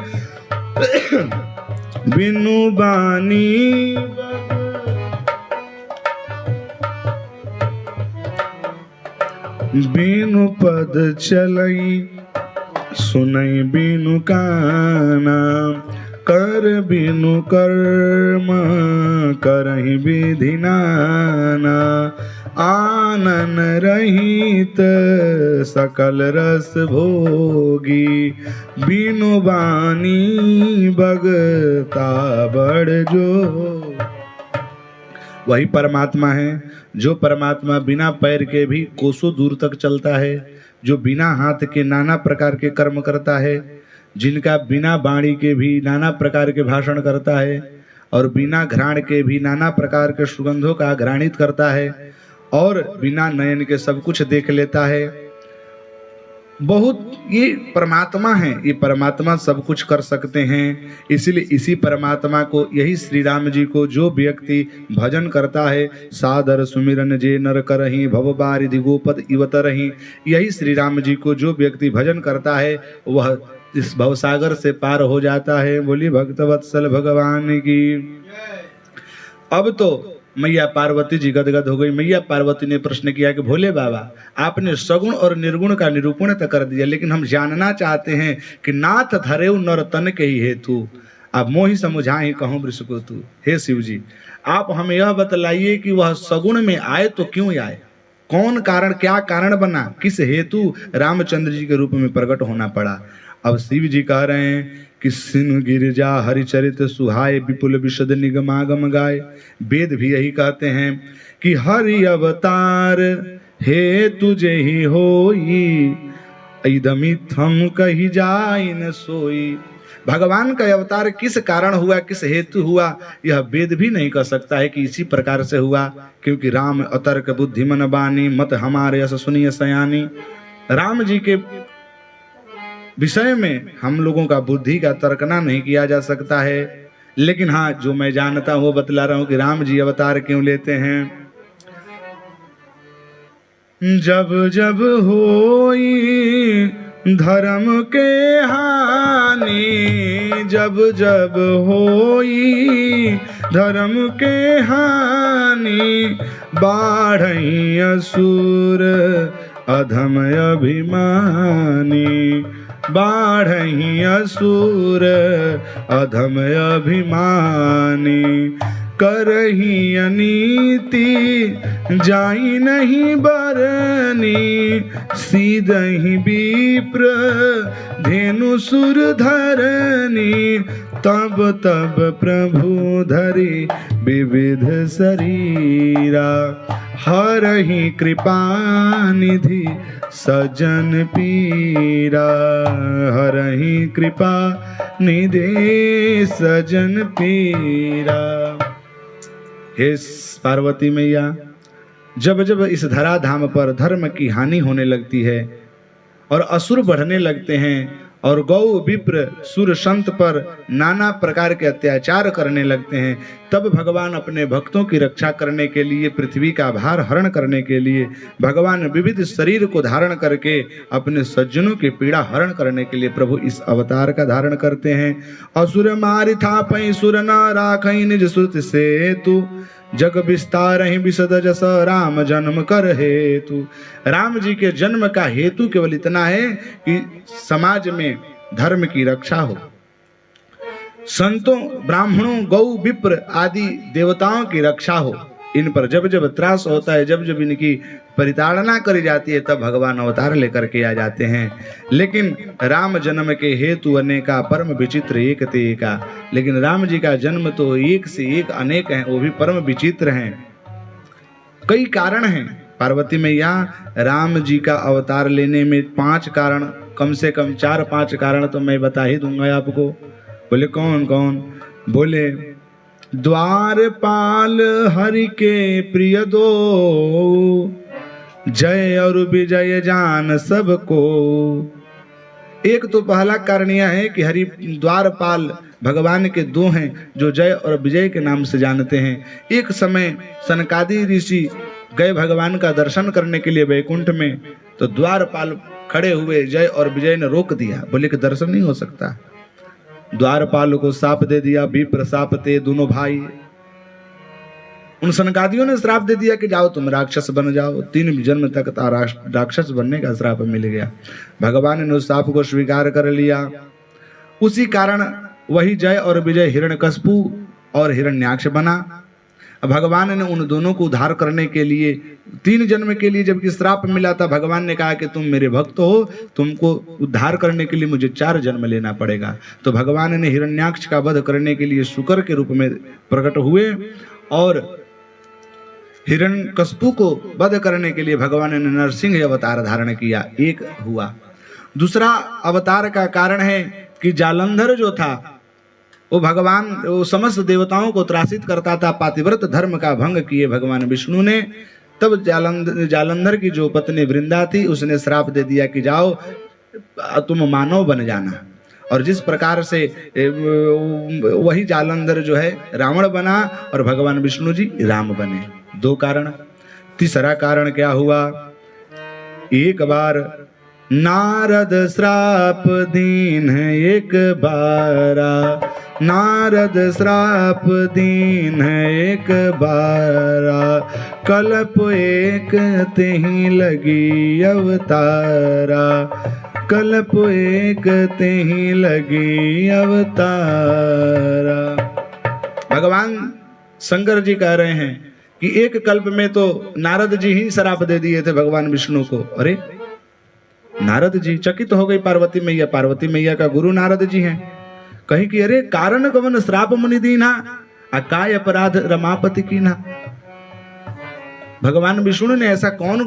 बिनु बानी बिनु पद चलई सुनई बिनु काना कर बिनु कर्म करहि विधि नाना आनन रहित सकल रस भोगी बिनु बानी बगता बड़ जो। वही परमात्मा है जो परमात्मा बिना पैर के भी कोसों दूर तक चलता है, जो बिना हाथ के नाना प्रकार के कर्म करता है, जिनका बिना वाणी के भी नाना प्रकार के भाषण करता है और बिना घ्राण के भी नाना प्रकार के सुगंधों का घ्राणित करता है और बिना नयन के सब कुछ देख लेता है। बहुत ये परमात्मा है, ये परमात्मा सब कुछ कर सकते हैं। इसलिए इसी परमात्मा को, यही श्री राम जी को जो व्यक्ति भजन करता है, सादर सुमिरन जे नर करहि भव बारिधि गोपद इवत रही, यही श्री राम जी को जो व्यक्ति भजन करता है वह इस भवसागर से पार हो जाता है। बोली भक्त वत्सल भगवान की। अब तो मैया पार्वती जी गदगद हो गई। मैया पार्वती ने प्रश्न किया कि भोले बाबा, आपने सगुण और निर्गुण का निरूपण तो कर दिया, लेकिन हम जानना चाहते हैं कि नाथ धरेउ नर तन के ही हेतु, आप मोहि समुझाहि कहूँ वृष को तू। हे शिव जी, आप हमें यह बतलाइए कि वह सगुण में आए तो क्यों आए, कौन कारण, क्या कारण बना, किस हेतु रामचंद्र जी के रूप में प्रकट होना पड़ा। अब शिव जी कह रहे हैं कि सिंह गिरिजा हरिचरित सुहाय विपुल विशद निगमागम गाय। वेद भी यही कहते हैं कि हरि अवतार हे तुझे ही होई इदमिथम कही जाय न सोई। भगवान का अवतार किस कारण हुआ, किस हेतु हुआ, यह वेद भी नहीं कह सकता है कि इसी प्रकार से हुआ, क्योंकि राम अतर्क बुद्धि मन बानी मत हमारे यस सुनिय सयानी। राम जी के विषय में हम लोगों का बुद्धि का तर्कना नहीं किया जा सकता है, लेकिन हाँ जो मैं जानता हूँ वो बतला रहा हूँ कि राम जी अवतार क्यों लेते हैं। जब जब होई धर्म के हानि, जब जब होई धर्म के हानि, बाढ़ई असुर अधम अभिमानी, बाढ़हि असुर अधम अभिमानी, करही अनीति जाई नहीं बरनी, सीधहि विप्र धेनु सुर धरनी, तब तब प्रभु धरि विविध शरीरा, हरहि कृपा निधि सजन पीरा, हरहि कृपा निधि सजन पीरा। हे पार्वती मैया, जब जब इस धराधाम पर धर्म की हानि होने लगती है और असुर बढ़ने लगते हैं और गौ विप्र सुर संत पर नाना प्रकार के अत्याचार करने लगते हैं, तब भगवान अपने भक्तों की रक्षा करने के लिए, पृथ्वी का भार हरण करने के लिए भगवान विविध शरीर को धारण करके अपने सज्जनों की पीड़ा हरण करने के लिए प्रभु इस अवतार का धारण करते हैं। असुर मारि थापै सुर न राखै निज श्रुति सेतु, जग विस्तार ही विशद जस राम जन्म कर हेतु। राम जी के जन्म का हेतु केवल इतना है कि समाज में धर्म की रक्षा हो, संतों ब्राह्मणों गौ विप्र आदि देवताओं की रक्षा हो, इन पर जब जब त्रास होता है, जब जब इनकी परिताड़ना करी जाती है, तब भगवान अवतार लेकर के आ जाते हैं। लेकिन राम जन्म के हेतु अनेका, परम विचित्र एक ते एका। लेकिन राम जी का जन्म तो एक से एक अनेक हैं, वो भी परम विचित्र हैं। कई कारण हैं। पार्वती मैया राम जी का अवतार लेने में 5 कारण, कम से कम 4-5 कारण तो मैं बता ही दूंगा आपको। बोले कौन कौन? बोले द्वारपाल हरि के प्रिय दो, जय और विजय जान सबको। एक तो पहला कारण यह है कि हरि द्वारपाल भगवान के 2 हैं जो जय और विजय के नाम से जानते हैं। एक समय सनकादि ऋषि गए भगवान का दर्शन करने के लिए वैकुंठ में, तो द्वारपाल खड़े हुए, जय और विजय ने रोक दिया, बोले कि दर्शन नहीं हो सकता। द्वारपाल को शाप दे दिया, विप्र शाप थे दोनों भाई। उन सनकादियों ने श्राप दे दिया कि जाओ तुम राक्षस बन जाओ। 3 जन्म तक राक्षस बनने का श्राप मिल गया। भगवान ने उस शाप को स्वीकार कर लिया। उसी कारण वही जय और विजय हिरण्यकश्यपु और हिरण्याक्ष बना। भगवान ने उन दोनों को उद्धार करने के लिए 3 जन्म के लिए जबकि श्राप मिला था, भगवान ने कहा कि तुम मेरे भक्त हो, तुमको उद्धार करने के लिए मुझे 4 जन्म लेना पड़ेगा। तो भगवान ने हिरण्याक्ष का वध करने के लिए शुकर के रूप में प्रकट हुए और हिरण्यकश्यपु को वध करने के लिए भगवान ने नरसिंह अवतार धारण किया। एक हुआ। दूसरा अवतार का कारण है कि जालंधर जो था वो भगवान, वो समस्त देवताओं को त्रासित करता था। पातिव्रत धर्म का भंग किए भगवान विष्णु ने। तब जालंधर की जो पत्नी वृंदा थी, उसने श्राप दे दिया कि जाओ तुम मानव बन जाना। और जिस प्रकार से वही जालंधर जो है रावण बना और भगवान विष्णु जी राम बने। 2 कारण। तीसरा कारण क्या हुआ? एक बार नारद श्राप दीन एक बारा, नारद श्राप दीन एक बारा, कल्प एक तेहि लगी अवतारा, कल्प एक तेहि लगी अवतारा। भगवान शंकर जी कह रहे हैं कि एक कल्प में तो नारद जी ही श्राप दे दिए थे भगवान विष्णु को। अरे नारद जी, चकित हो गई पार्वती मैया। पार्वती मैया का गुरु नारद जी हैं। कहीं कि अरे कारण कवन श्राप मुनि दीना, अकाय अपराध रमापति कीना। भगवान विष्णु ने ऐसा कौन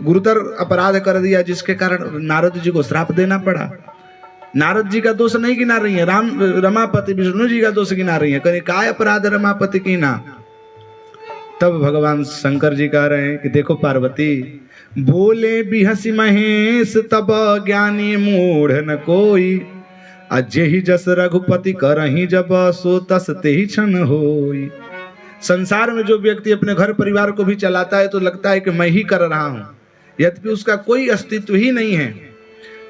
गुरुतर अपराध कर दिया जिसके कारण नारद जी को श्राप देना पड़ा? नारद जी का दोष नहीं गिना रही है, रमापति विष्णु जी का दोष गिना रही है। कहीं काय अपराध रमापति कीना। तब भगवान शंकर जी कह रहे हैं कि देखो पार्वती, बोले बिहसी महेश तब ज्ञानी मूढ़ न कोई, अजेहि जस रघुपति करहि जब सो तस तेहि क्षण होई। संसार में जो व्यक्ति अपने घर परिवार को भी चलाता है तो लगता है कि मैं ही कर रहा हूं, यद्यपि उसका कोई अस्तित्व ही नहीं है।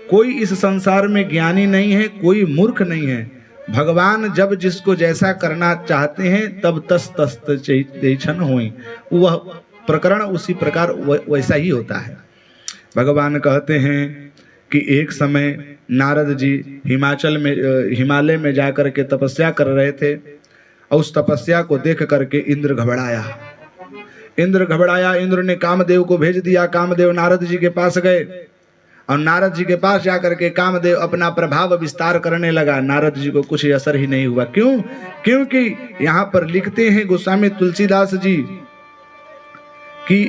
कोई इस संसार में ज्ञानी नहीं है, कोई मूर्ख नहीं है। भगवान जब जिसको जैसा करना चाहते हैं तब तस तस तेहि क्षण होई, वह प्रकरण उसी प्रकार वैसा ही होता है। भगवान कहते हैं कि एक समय नारद जी हिमालय में जाकर के तपस्या कर रहे थे और उस तपस्या को देख करके इंद्र घबराया। इंद्र ने कामदेव को भेज दिया। कामदेव नारद जी के पास गए और नारद जी के पास जाकर के कामदेव अपना प्रभाव विस्तार करने लगा। नारद जी को कुछ असर ही नहीं हुआ। क्यों? क्योंकि यहाँ पर लिखते हैं गोस्वामी तुलसीदास जी कि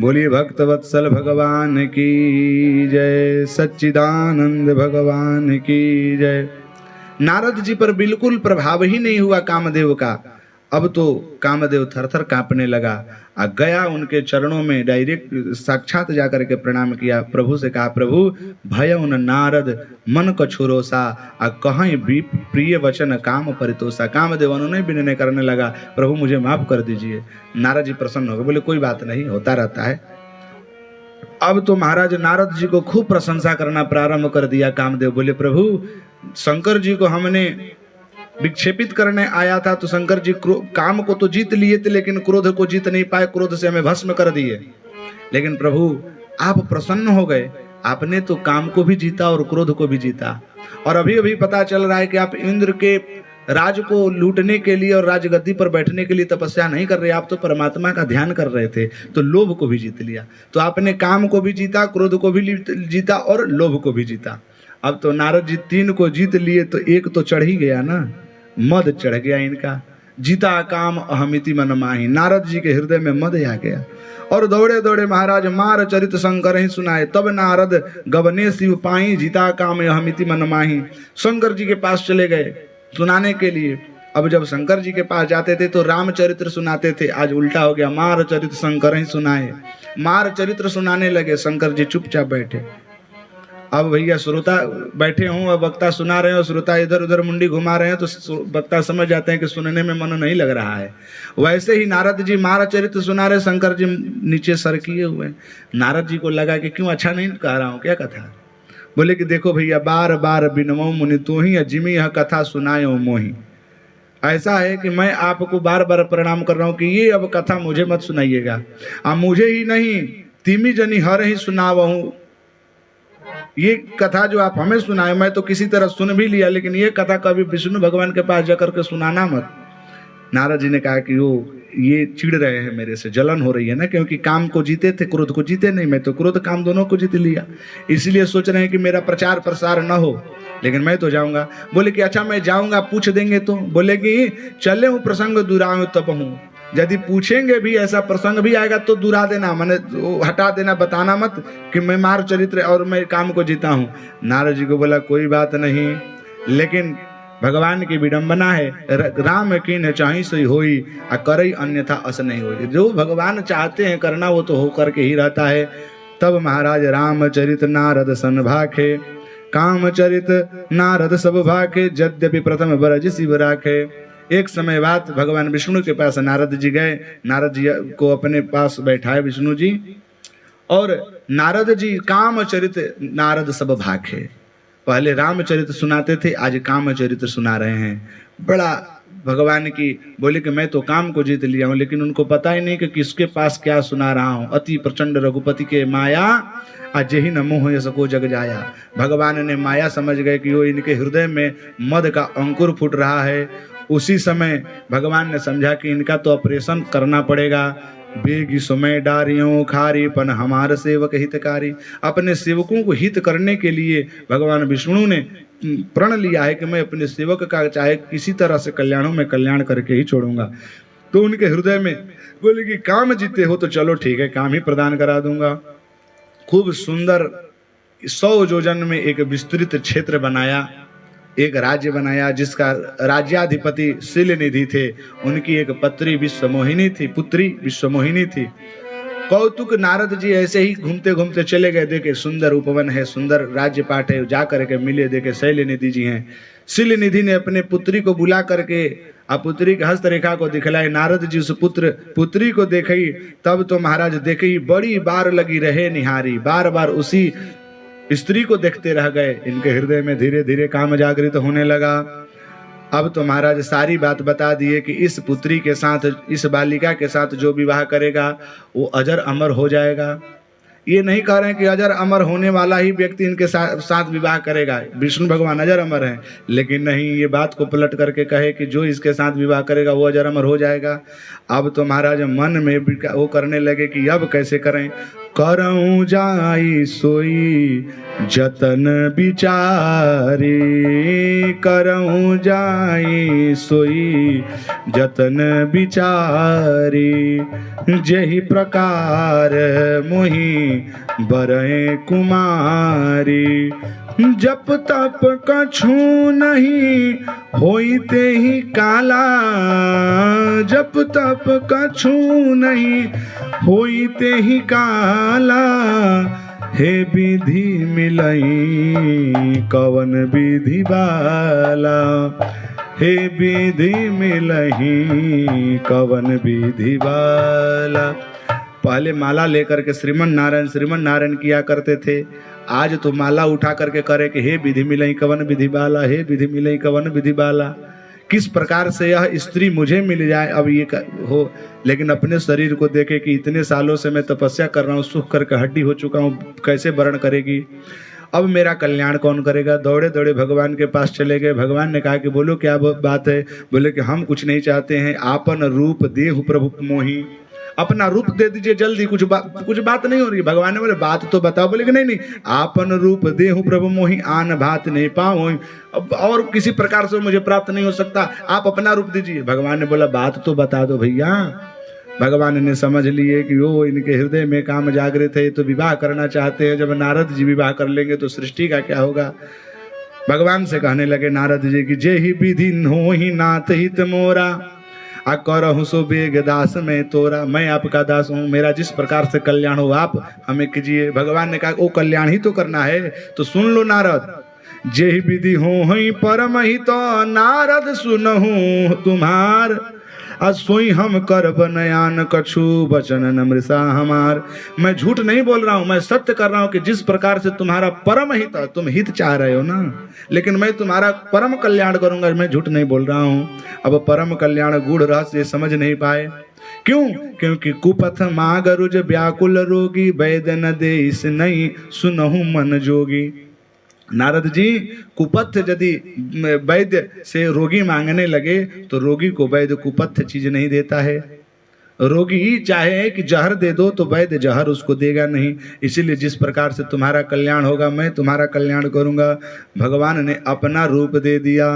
बोलिए भक्त वत्सल भगवान की जय, सच्चिदानंद भगवान की जय। नारद जी पर बिल्कुल प्रभाव ही नहीं हुआ कामदेव का। अब तो कामदेव थरथर कांपने लगा। गया उनके चरणों में डायरेक्ट साक्षात जाकर के प्रणाम किया। प्रभु से कहा, प्रभु भय उन नारद मन कछुरोसा आ कहीं भी प्रिय वचन काम परितोषा। कामदेव उन्होंने विनय करने लगा, प्रभु मुझे माफ कर दीजिए। नारद जी प्रसन्न हो गए, बोले कोई बात नहीं, होता रहता है। अब तो महाराज नारद जी को खूब प्रशंसा करना प्रारंभ कर दिया। कामदेव बोले, प्रभु शंकर जी को हमने विक्षेपित करने आया था तो शंकर जी काम को तो जीत लिए थे लेकिन क्रोध को जीत नहीं पाए, क्रोध से हमें भस्म कर दिए। लेकिन प्रभु आप प्रसन्न हो गए, आपने तो काम को भी जीता और क्रोध को भी जीता। और अभी अभी पता चल रहा है कि आप इंद्र के राज को लूटने के लिए और राजगद्दी पर बैठने के लिए तपस्या नहीं कर रहे, आप तो परमात्मा का ध्यान कर रहे थे। तो लोभ को भी जीत लिया, तो आपने काम को भी जीता, क्रोध को भी जीता और लोभ को भी जीता। अब तो नारद जी 3 को जीत लिए, तो एक तो चढ़ ही गया ना, मद चढ़ गया इनका। जीता काम अहमिति मन माही, नारद जी के हृदय में मद आ गया और दौड़े दौड़े महाराज मार चरित शंकर ही सुनाए, तब नारद गबने शिव पाई, जीता काम अहमिति मन माही। शंकर जी के पास चले गए सुनाने के लिए। अब जब शंकर जी के पास जाते थे तो रामचरित्र सुनाते थे, आज उल्टा हो गया, मार चरित्र शंकर ही सुनाए। मार चरित्र सुनाने लगे, शंकर जी चुपचाप बैठे। अब भैया श्रोता बैठे हों, अब वक्ता सुना रहे हो, श्रोता इधर उधर मुंडी घुमा रहे हैं, तो वक्ता समझ जाते हैं कि सुनने में मन नहीं लग रहा है। वैसे ही नारद जी मार चरित्र सुना रहे, शंकर जी नीचे सर किए हुए। नारद जी को लगा कि क्यों अच्छा नहीं कह रहा हूँ क्या कथा। बोले कि देखो भैया, बार बार बिनमो मुनि तू ही जिमी यह कथा सुनायो मोही। ऐसा है कि मैं आपको बार बार प्रणाम कर रहा हूँ कि ये अब कथा मुझे मत सुनाइएगा, मुझे ही नहीं तिमी जनी हर ही सुनावहूँ। ये कथा जो आप हमें सुनाए, मैं तो किसी तरह सुन भी लिया, लेकिन ये कथा कभी विष्णु भगवान के पास जाकर के सुनाना मत। नारद जी ने कहा कि वो ये चिढ़ रहे हैं मेरे से, जलन हो रही है ना, क्योंकि काम को जीते थे, क्रोध को जीते नहीं। मैं तो क्रोध काम दोनों को जीत लिया, इसलिए सोच रहे हैं कि मेरा प्रचार प्रसार न हो, लेकिन मैं तो जाऊंगा। बोले कि अच्छा मैं जाऊंगा, पूछ देंगे तो? बोले कि चले हूँ प्रसंग दुराऊं तब हूँ, यदि पूछेंगे भी, ऐसा प्रसंग भी आएगा तो दुरा देना, मैंने हटा देना, बताना मत कि मैं मार चरित्र और मैं काम को जीता हूँ। नारद जी को बोला कोई बात नहीं, लेकिन भगवान की विडंबना है, राम की न चाही सही होई आ करई अन्यथा अस नहीं होई। जो भगवान चाहते हैं करना वो तो होकर के ही रहता है। तब महाराज रामचरित नारद सन भाखे, कामचरित नारद सब भाखे, यद्यपि प्रथम बरज शिव राखे। एक समय बाद भगवान विष्णु के पास नारद जी गए, नारद जी को अपने पास बैठाए विष्णु जी, और नारद जी कामचरित नारद सब भाखे। पहले रामचरित सुनाते थे, आज कामचरित सुना रहे हैं। बड़ा भगवान की बोले कि मैं तो काम को जीत लिया हूँ, लेकिन उनको पता ही नहीं कि किसके पास क्या सुना रहा हूँ। अति प्रचंड रघुपति के माया आज ही न मोह सको जग जाया। भगवान ने माया समझ गए कि वो इनके हृदय में मद का अंकुर फूट रहा है। उसी समय भगवान ने समझा कि इनका तो ऑपरेशन करना पड़ेगा। बेगी समय डारियों खारी पन हमारे सेवक हितकारी। अपने सेवकों को हित करने के लिए भगवान विष्णु ने प्रण लिया है कि मैं अपने सेवक का चाहे किसी तरह से कल्याणों में कल्याण करके ही छोड़ूंगा। तो उनके हृदय में बोले कि काम जीते हो तो चलो ठीक है, काम ही प्रदान करा दूंगा। खूब सुंदर 100 योजन में एक विस्तृत क्षेत्र बनाया, एक राज्य बनाया, जिसका राज्याधिपति शिलनिधि थे। उनकी एक पत्री विश्वमोहिनी थी, पुत्री विश्वमोहिनी थी। कौतुक नारद जी ऐसे ही घूमते घूमते चले गए, देखे सुंदर उपवन है, सुंदर राज्य पाठ है, जा करके मिले, देखे शैलनिधि जी हैं। शिलनिधि ने अपने पुत्री को बुला करके पुत्री के हस्तरेखा को दिखलाई। नारद जी उस पुत्री को देखी, तब तो महाराज देखी बड़ी बार लगी रहे निहारी, बार बार उसी स्त्री को देखते रह गए। इनके हृदय में धीरे धीरे काम जागृत होने लगा। अब तो महाराज सारी बात बता दिए कि इस पुत्री के साथ, इस बालिका के साथ जो विवाह करेगा वो अजर अमर हो जाएगा। ये नहीं कह रहे हैं कि अजर अमर होने वाला ही व्यक्ति इनके साथ विवाह करेगा। विष्णु भगवान अजर अमर हैं, लेकिन नहीं, ये बात को पलट करके कहे कि जो इसके साथ विवाह करेगा वो अजर अमर हो जाएगा। अब तो महाराज मन में वो करने लगे कि अब कैसे करें। करऊं जाई सोई जतन बिचारी, करऊं जाई सोई जतन बिचारी, जेहि प्रकार मोहि बरए कुमारी, जप तप कछु नहीं होइते ही काला, जप तप कछु नहीं होइते ही काला, हे विधि मिलई कवन विधि बाला, हे विधि मिलही कवन विधि बाला। पहले माला लेकर के श्रीमन नारायण किया करते थे, आज तो माला उठा करके करे कि हे विधि मिलई कवन विधि बाला, हे विधि मिलई कवन विधि बाला। किस प्रकार से यह स्त्री मुझे मिल जाए अब ये हो, लेकिन अपने शरीर को देखे कि इतने सालों से मैं तपस्या कर रहा हूँ, सुख करके हड्डी हो चुका हूँ, कैसे वर्ण करेगी। अब मेरा कल्याण कौन करेगा। दौड़े दौड़े भगवान के पास चले गए। भगवान ने कहा कि बोलो क्या बात है। बोले कि हम कुछ नहीं चाहते हैं, आपन रूप देहु प्रभु मोहि, अपना रूप दे दीजिए जल्दी, कुछ बात नहीं हो रही। भगवान ने बोले बात तो बताओ। बोले कि नहीं, आपन रूप देहु प्रभु मोहि, आन भात नहीं पाओ, अब और किसी प्रकार से मुझे प्राप्त नहीं हो सकता, आप अपना रूप दीजिए। भगवान ने बोला बात तो बता दो भैया। भगवान ने समझ लिए कि वो इनके हृदय में काम जागृत है, तो विवाह करना चाहते हैं। जब नारद जी विवाह कर लेंगे तो सृष्टि का क्या होगा। भगवान से कहने लगे नारद जी की जे ही विधि हो ही नाथ हित मोरा, करहु सो बेग दास में तोरा, मैं आपका दास हूँ, मेरा जिस प्रकार से कल्याण हो आप हमें कीजिए। भगवान ने कहा वो कल्याण ही तो करना है, तो सुन लो नारद। जे ही विधि हो ही परम ही तो नारद सुनहु तुम्हार, सोई हम कर बनयान कछु वचन नमृषा हमार। मैं झूठ नहीं बोल रहा हूँ, मैं सत्य कर रहा हूँ कि जिस प्रकार से तुम्हारा परम हित, तुम हित चाह रहे हो ना, लेकिन मैं तुम्हारा परम कल्याण करूंगा, मैं झूठ नहीं बोल रहा हूँ। अब परम कल्याण गूढ़ रहस्य समझ नहीं पाए। क्यों? क्योंकि कुपथ मागरुज व्याकुल रोगी, वैद न देस नहीं सुनहु मन जोगी। नारद जी कुपथ यदि वैद्य से रोगी मांगने लगे तो रोगी को वैद्य कुपथ चीज नहीं देता है। रोगी ही चाहे कि जहर दे दो तो वैद्य जहर उसको देगा नहीं। इसीलिए जिस प्रकार से तुम्हारा कल्याण होगा मैं तुम्हारा कल्याण करूंगा। भगवान ने अपना रूप दे दिया।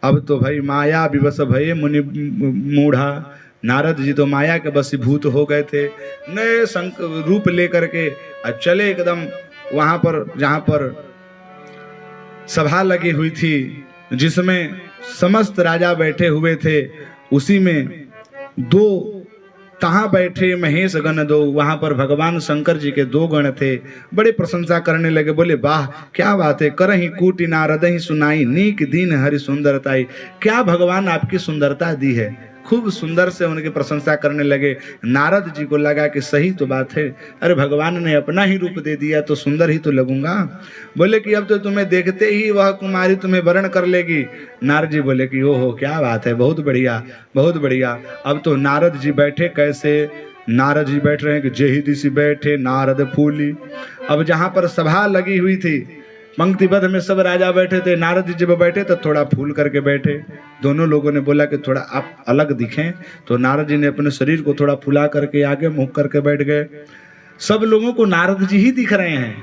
अब तो भाई माया विवश भये मुनि मूढ़ा, नारद जी तो माया के वशीभूत हो गए थे। नए रूप लेकर के चले एकदम वहां पर जहां पर सभा लगी हुई थी, जिसमें समस्त राजा बैठे हुए थे। उसी में दो तहाँ बैठे महेश गण दो, वहां पर भगवान शंकर जी के दो गण थे। बड़े प्रशंसा करने लगे, बोले वाह क्या बात है, करहि कूटि नारद ही सुनाई, नीक दीन हरि सुंदरताई। क्या भगवान आपकी सुंदरता दी है। खूब सुंदर से उनकी प्रशंसा करने लगे। नारद जी को लगा कि सही तो बात है, अरे भगवान ने अपना ही रूप दे दिया तो सुंदर ही तो लगूंगा। बोले कि अब तो तुम्हें देखते ही वह कुमारी तुम्हें वर्ण कर लेगी। नारद जी बोले कि ओहो क्या बात है, बहुत बढ़िया बहुत बढ़िया। अब तो नारद जी बैठे कैसे, नारद जी बैठ रहे हैं कि जेहि दिशि बैठे नारद फूली। अब जहां पर सभा लगी हुई थी, पंक्तिबद्ध में सब राजा बैठे थे, नारद जी जब बैठे तो थोड़ा फूल करके बैठे। दोनों लोगों ने बोला कि थोड़ा आप अलग दिखें, तो नारद जी ने अपने शरीर को थोड़ा फुला करके आगे मुख करके बैठ गए। सब लोगों को नारद जी ही दिख रहे हैं,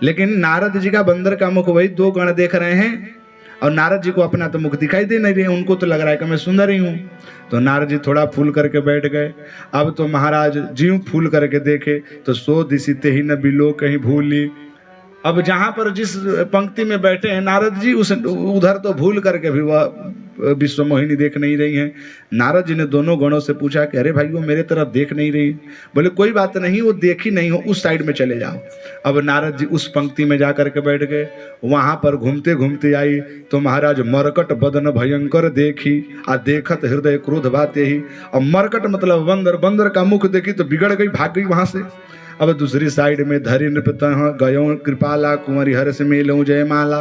लेकिन नारद जी का बंदर का मुख वही दो गण देख रहे हैं, और नारद जी को अपना तो मुख दिखाई दे नहीं रहे। उनको तो लग रहा है कि मैं सुंदर ही हूँ। तो नारद जी थोड़ा फूल करके बैठ गए। अब तो महाराज जीव फूल करके देखे तो सो दिशि तेहि न बिलो कहीं भूली। अब जहां पर जिस पंक्ति में बैठे हैं नारद जी, उस उधर तो भूल करके भी वह विश्व मोहिनी देख नहीं रही हैं। नारद जी ने दोनों गणों से पूछा कि अरे भाई वो मेरे तरफ देख नहीं रही। बोले कोई बात नहीं, वो देखी नहीं हो, उस साइड में चले जाओ। अब नारद जी उस पंक्ति में जा करके बैठ गए। वहां पर घूमते घूमते आई तो महाराज मरकट बदन भयंकर देखी, आ देखत हृदय क्रोध बाते ही। अब मरकट मतलब बंदर, बंदर का मुख देखी तो बिगड़ गई, भाग गई वहां से। अब दूसरी साइड में धरि नृपतः गयो कृपाला, कुंवरी हर्ष मेलऊं जयमाला।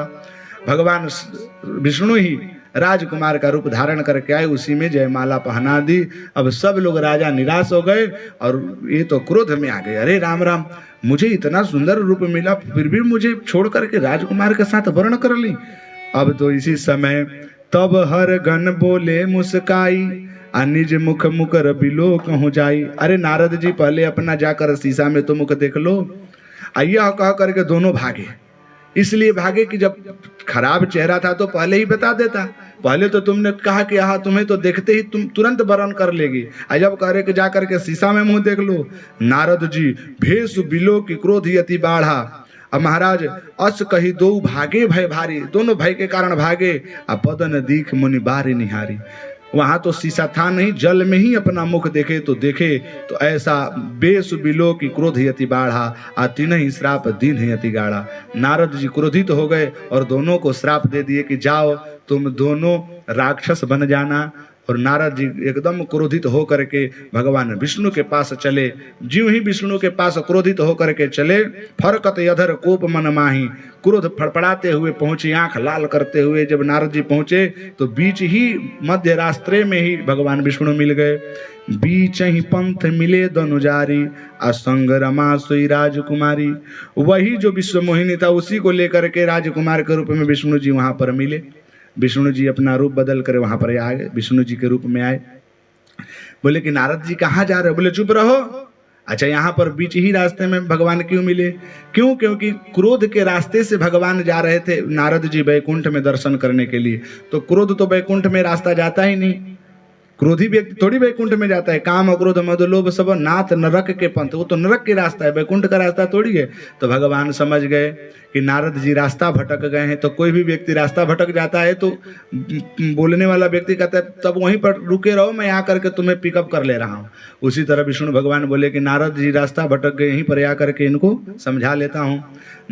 भगवान विष्णु ही राजकुमार का रूप धारण करके आए, उसी में जयमाला पहना दी। अब सब लोग राजा निराश हो गए और ये तो क्रोध में आ गए। अरे राम राम, मुझे इतना सुंदर रूप मिला फिर भी मुझे छोड़ करके राजकुमार के साथ वर्ण कर ली। अब तो इसी समय तब हर गण बोले मुस्काई, निज मुख मुकर बिलो कहूँ जाई। अरे नारद जी पहले अपना जाकर शीशा में तो मुख देख लो। यह कह करके दोनों भागे। इसलिए भागे कि जब खराब चेहरा था तो पहले ही बता देता। पहले तो तुमने कहा कि हाँ तुम्हें तो देखते ही तुम तुरंत वरण कर लेगी, जब कह रहे कि जा करके शीशा में मुंह देख लो। नारद जी भेष बिलो की क्रोध अति बाढ़ा। अब महाराज अस कही दो भागे भय भारी, दोनों भय के कारण भागे। पदन दीख मुनि बारी निहारी। वहां तो शीशा था नहीं, जल में ही अपना मुख देखे तो ऐसा बेस बिलो की क्रोध यति बाढ़ा, तीन ही श्राप दिन ही अति गाढ़ा। नारद जी क्रोधित हो गए और दोनों को श्राप दे दिए कि जाओ तुम दोनों राक्षस बन जाना और नारद जी एकदम क्रोधित होकर के भगवान विष्णु के पास चले। ज्यों ही विष्णु के पास क्रोधित होकर के चले, फरकत अधर कोप मन माही, क्रोध फड़फड़ाते हुए पहुंचे, आंख लाल करते हुए जब नारद जी पहुंचे तो बीच ही मध्य रास्ते में ही भगवान विष्णु मिल गए। बीच ही पंथ मिले दनुजारी, असंग रमा सोई राजकुमारी। वही जो विश्व मोहिनी था उसी को लेकर के राजकुमार के रूप में विष्णु जी वहां पर मिले। विष्णु जी अपना रूप बदल कर वहां पर आ गए, विष्णु जी के रूप में आए। बोले कि नारद जी कहाँ जा रहे हो? बोले चुप रहो। अच्छा, यहाँ पर बीच ही रास्ते में भगवान क्यों मिले? क्यों? क्योंकि क्रोध के रास्ते से भगवान जा रहे थे नारद जी वैकुंठ में दर्शन करने के लिए। तो क्रोध तो वैकुंठ में रास्ता जाता ही नहीं, क्रोधी व्यक्ति थोड़ी वैकुंठ में जाता है। काम क्रोध मद लोभ सब नाथ नरक के पंथ, वो तो नरक के रास्ता है, वैकुंठ का रास्ता थोड़ी है। तो भगवान समझ गए कि नारद जी रास्ता भटक गए हैं। तो कोई भी व्यक्ति रास्ता भटक जाता है तो बोलने वाला व्यक्ति कहता है तब वहीं पर रुके रहो, मैं आकर के तुम्हें पिकअप कर ले रहा हूँ। उसी तरह विष्णु भगवान बोले कि नारद जी रास्ता भटक गए, यहीं पर आकर के इनको समझा लेता हूँ।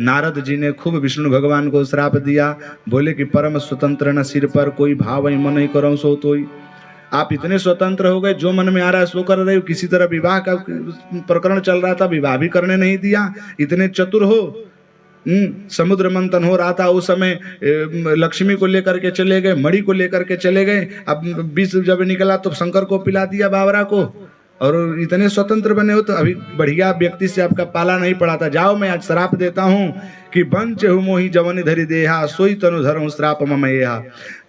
नारद जी ने खूब विष्णु भगवान को श्राप दिया। बोले कि परम स्वतंत्र न सिर पर कोई भाव मन नहीं करो सो तोई। आप इतने स्वतंत्र हो गए, जो मन में आ रहा है सो कर रहे हो। किसी तरह विवाह का प्रकरण चल रहा था, विवाह भी करने नहीं दिया। इतने चतुर हो। समुद्र मंथन हो रहा था उस समय, लक्ष्मी को लेकर के चले गए, मणि को लेकर के चले गए। अब विष जब निकला तो शंकर को पिला दिया, बावरा को। और इतने स्वतंत्र बने हो तो अभी बढ़िया व्यक्ति से आपका पाला नहीं पड़ा था। जाओ, मैं आज श्राप देता हूँ कि वंच हूँ मोहि जवनि धरि देहा, सोई तनु धरऊँ श्राप मम येहा।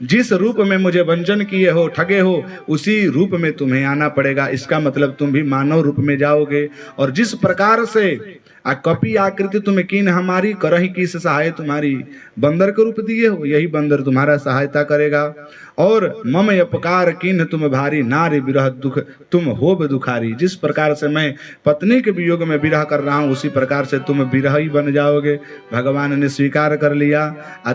जिस रूप में मुझे वंचन किए हो, ठगे हो, उसी रूप में तुम्हें आना पड़ेगा। इसका मतलब तुम भी मानव रूप में जाओगे। और जिस प्रकार से कपि आकृति तुम्हें कीन हमारी, करही किस सहाय तुम्हारी। बंदर के रूप दिए हो, यही बंदर तुम्हारा सहायता करेगा। और मम अपकार कीन तुम भारी, नारी विरह दुख तुम होब दुखारी। जिस प्रकार से मैं पत्नी के वियोग में विरह कर रहा हूँ, उसी प्रकार से तुम विरही बन जाओगे। भगवान ने स्वीकार कर लिया।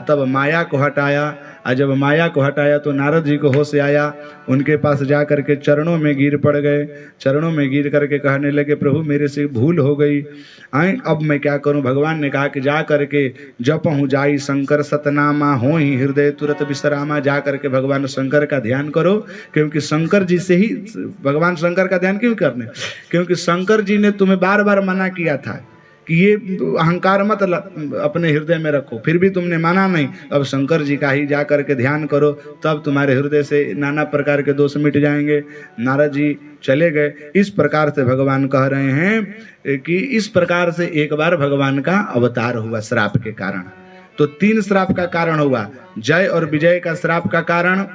तब माया को हटाया। और जब माया को हटाया तो नारद जी को होश आया। उनके पास जा करके चरणों में गिर पड़ गए। चरणों में गिर करके कहने लगे, प्रभु मेरे से भूल हो गई, अब मैं क्या करूं? भगवान ने कहा कि जा करके जपहु जाई शंकर सतनामा, हो ही हृदय तुरंत विश्रामा। जा करके भगवान शंकर का ध्यान करो, क्योंकि शंकर जी से ही, भगवान शंकर का ध्यान क्यों करने? क्योंकि शंकर जी ने तुम्हें बार बार मना किया था कि ये अहंकार मत अपने हृदय में रखो, फिर भी तुमने माना नहीं। अब शंकर जी का ही जा करके ध्यान करो, तब तुम्हारे हृदय से नाना प्रकार के दोष मिट जाएंगे। नारद जी चले गए। इस प्रकार से भगवान कह रहे हैं कि इस प्रकार से एक बार भगवान का अवतार हुआ श्राप के कारण। तो 3 श्राप का कारण हुआ, जय और विजय का श्राप का कारण,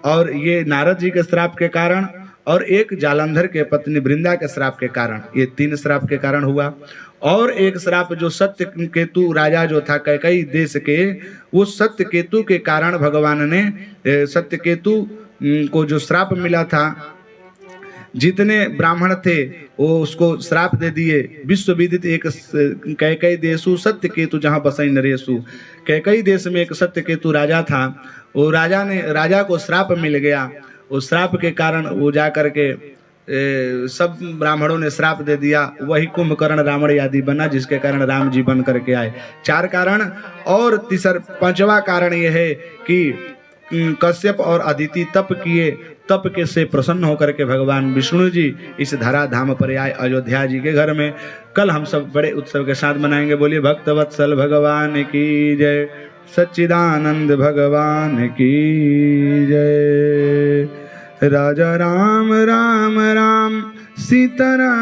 और ये नारद जी के श्राप के कारण, और एक जालंधर के पत्नी वृंदा के श्राप के कारण। ये 3 श्राप के कारण हुआ। और एक श्राप जो सत्य केतु राजा जो था कैकई देश के, वो सत्य केतु के कारण भगवान ने सत्य केतु को जो श्राप मिला था, जितने ब्राह्मण थे वो उसको श्राप दे दिए। विश्व विदित एक कैकई देशु सत्य केतु जहाँ बसई नरेशु। कैकई देश में एक सत्य केतु राजा था। वो राजा को श्राप मिल गया। उस श्राप के कारण वो जा करके सब ब्राह्मणों ने श्राप दे दिया। वही कुंभकर्ण रावण आदि बना, जिसके कारण राम जी बन करके आए। 4 कारण। और 5वां कारण यह है कि कश्यप और अदिति तप किए, तप के से प्रसन्न होकर के भगवान विष्णु जी इस धरा धाम पर आए, अयोध्या जी के घर में। कल हम सब बड़े उत्सव के साथ मनाएंगे। बोलिए भक्तवत्सल भगवान की जय, सच्चिदानंद भगवान की जय। राजा राम राम राम सीता राम।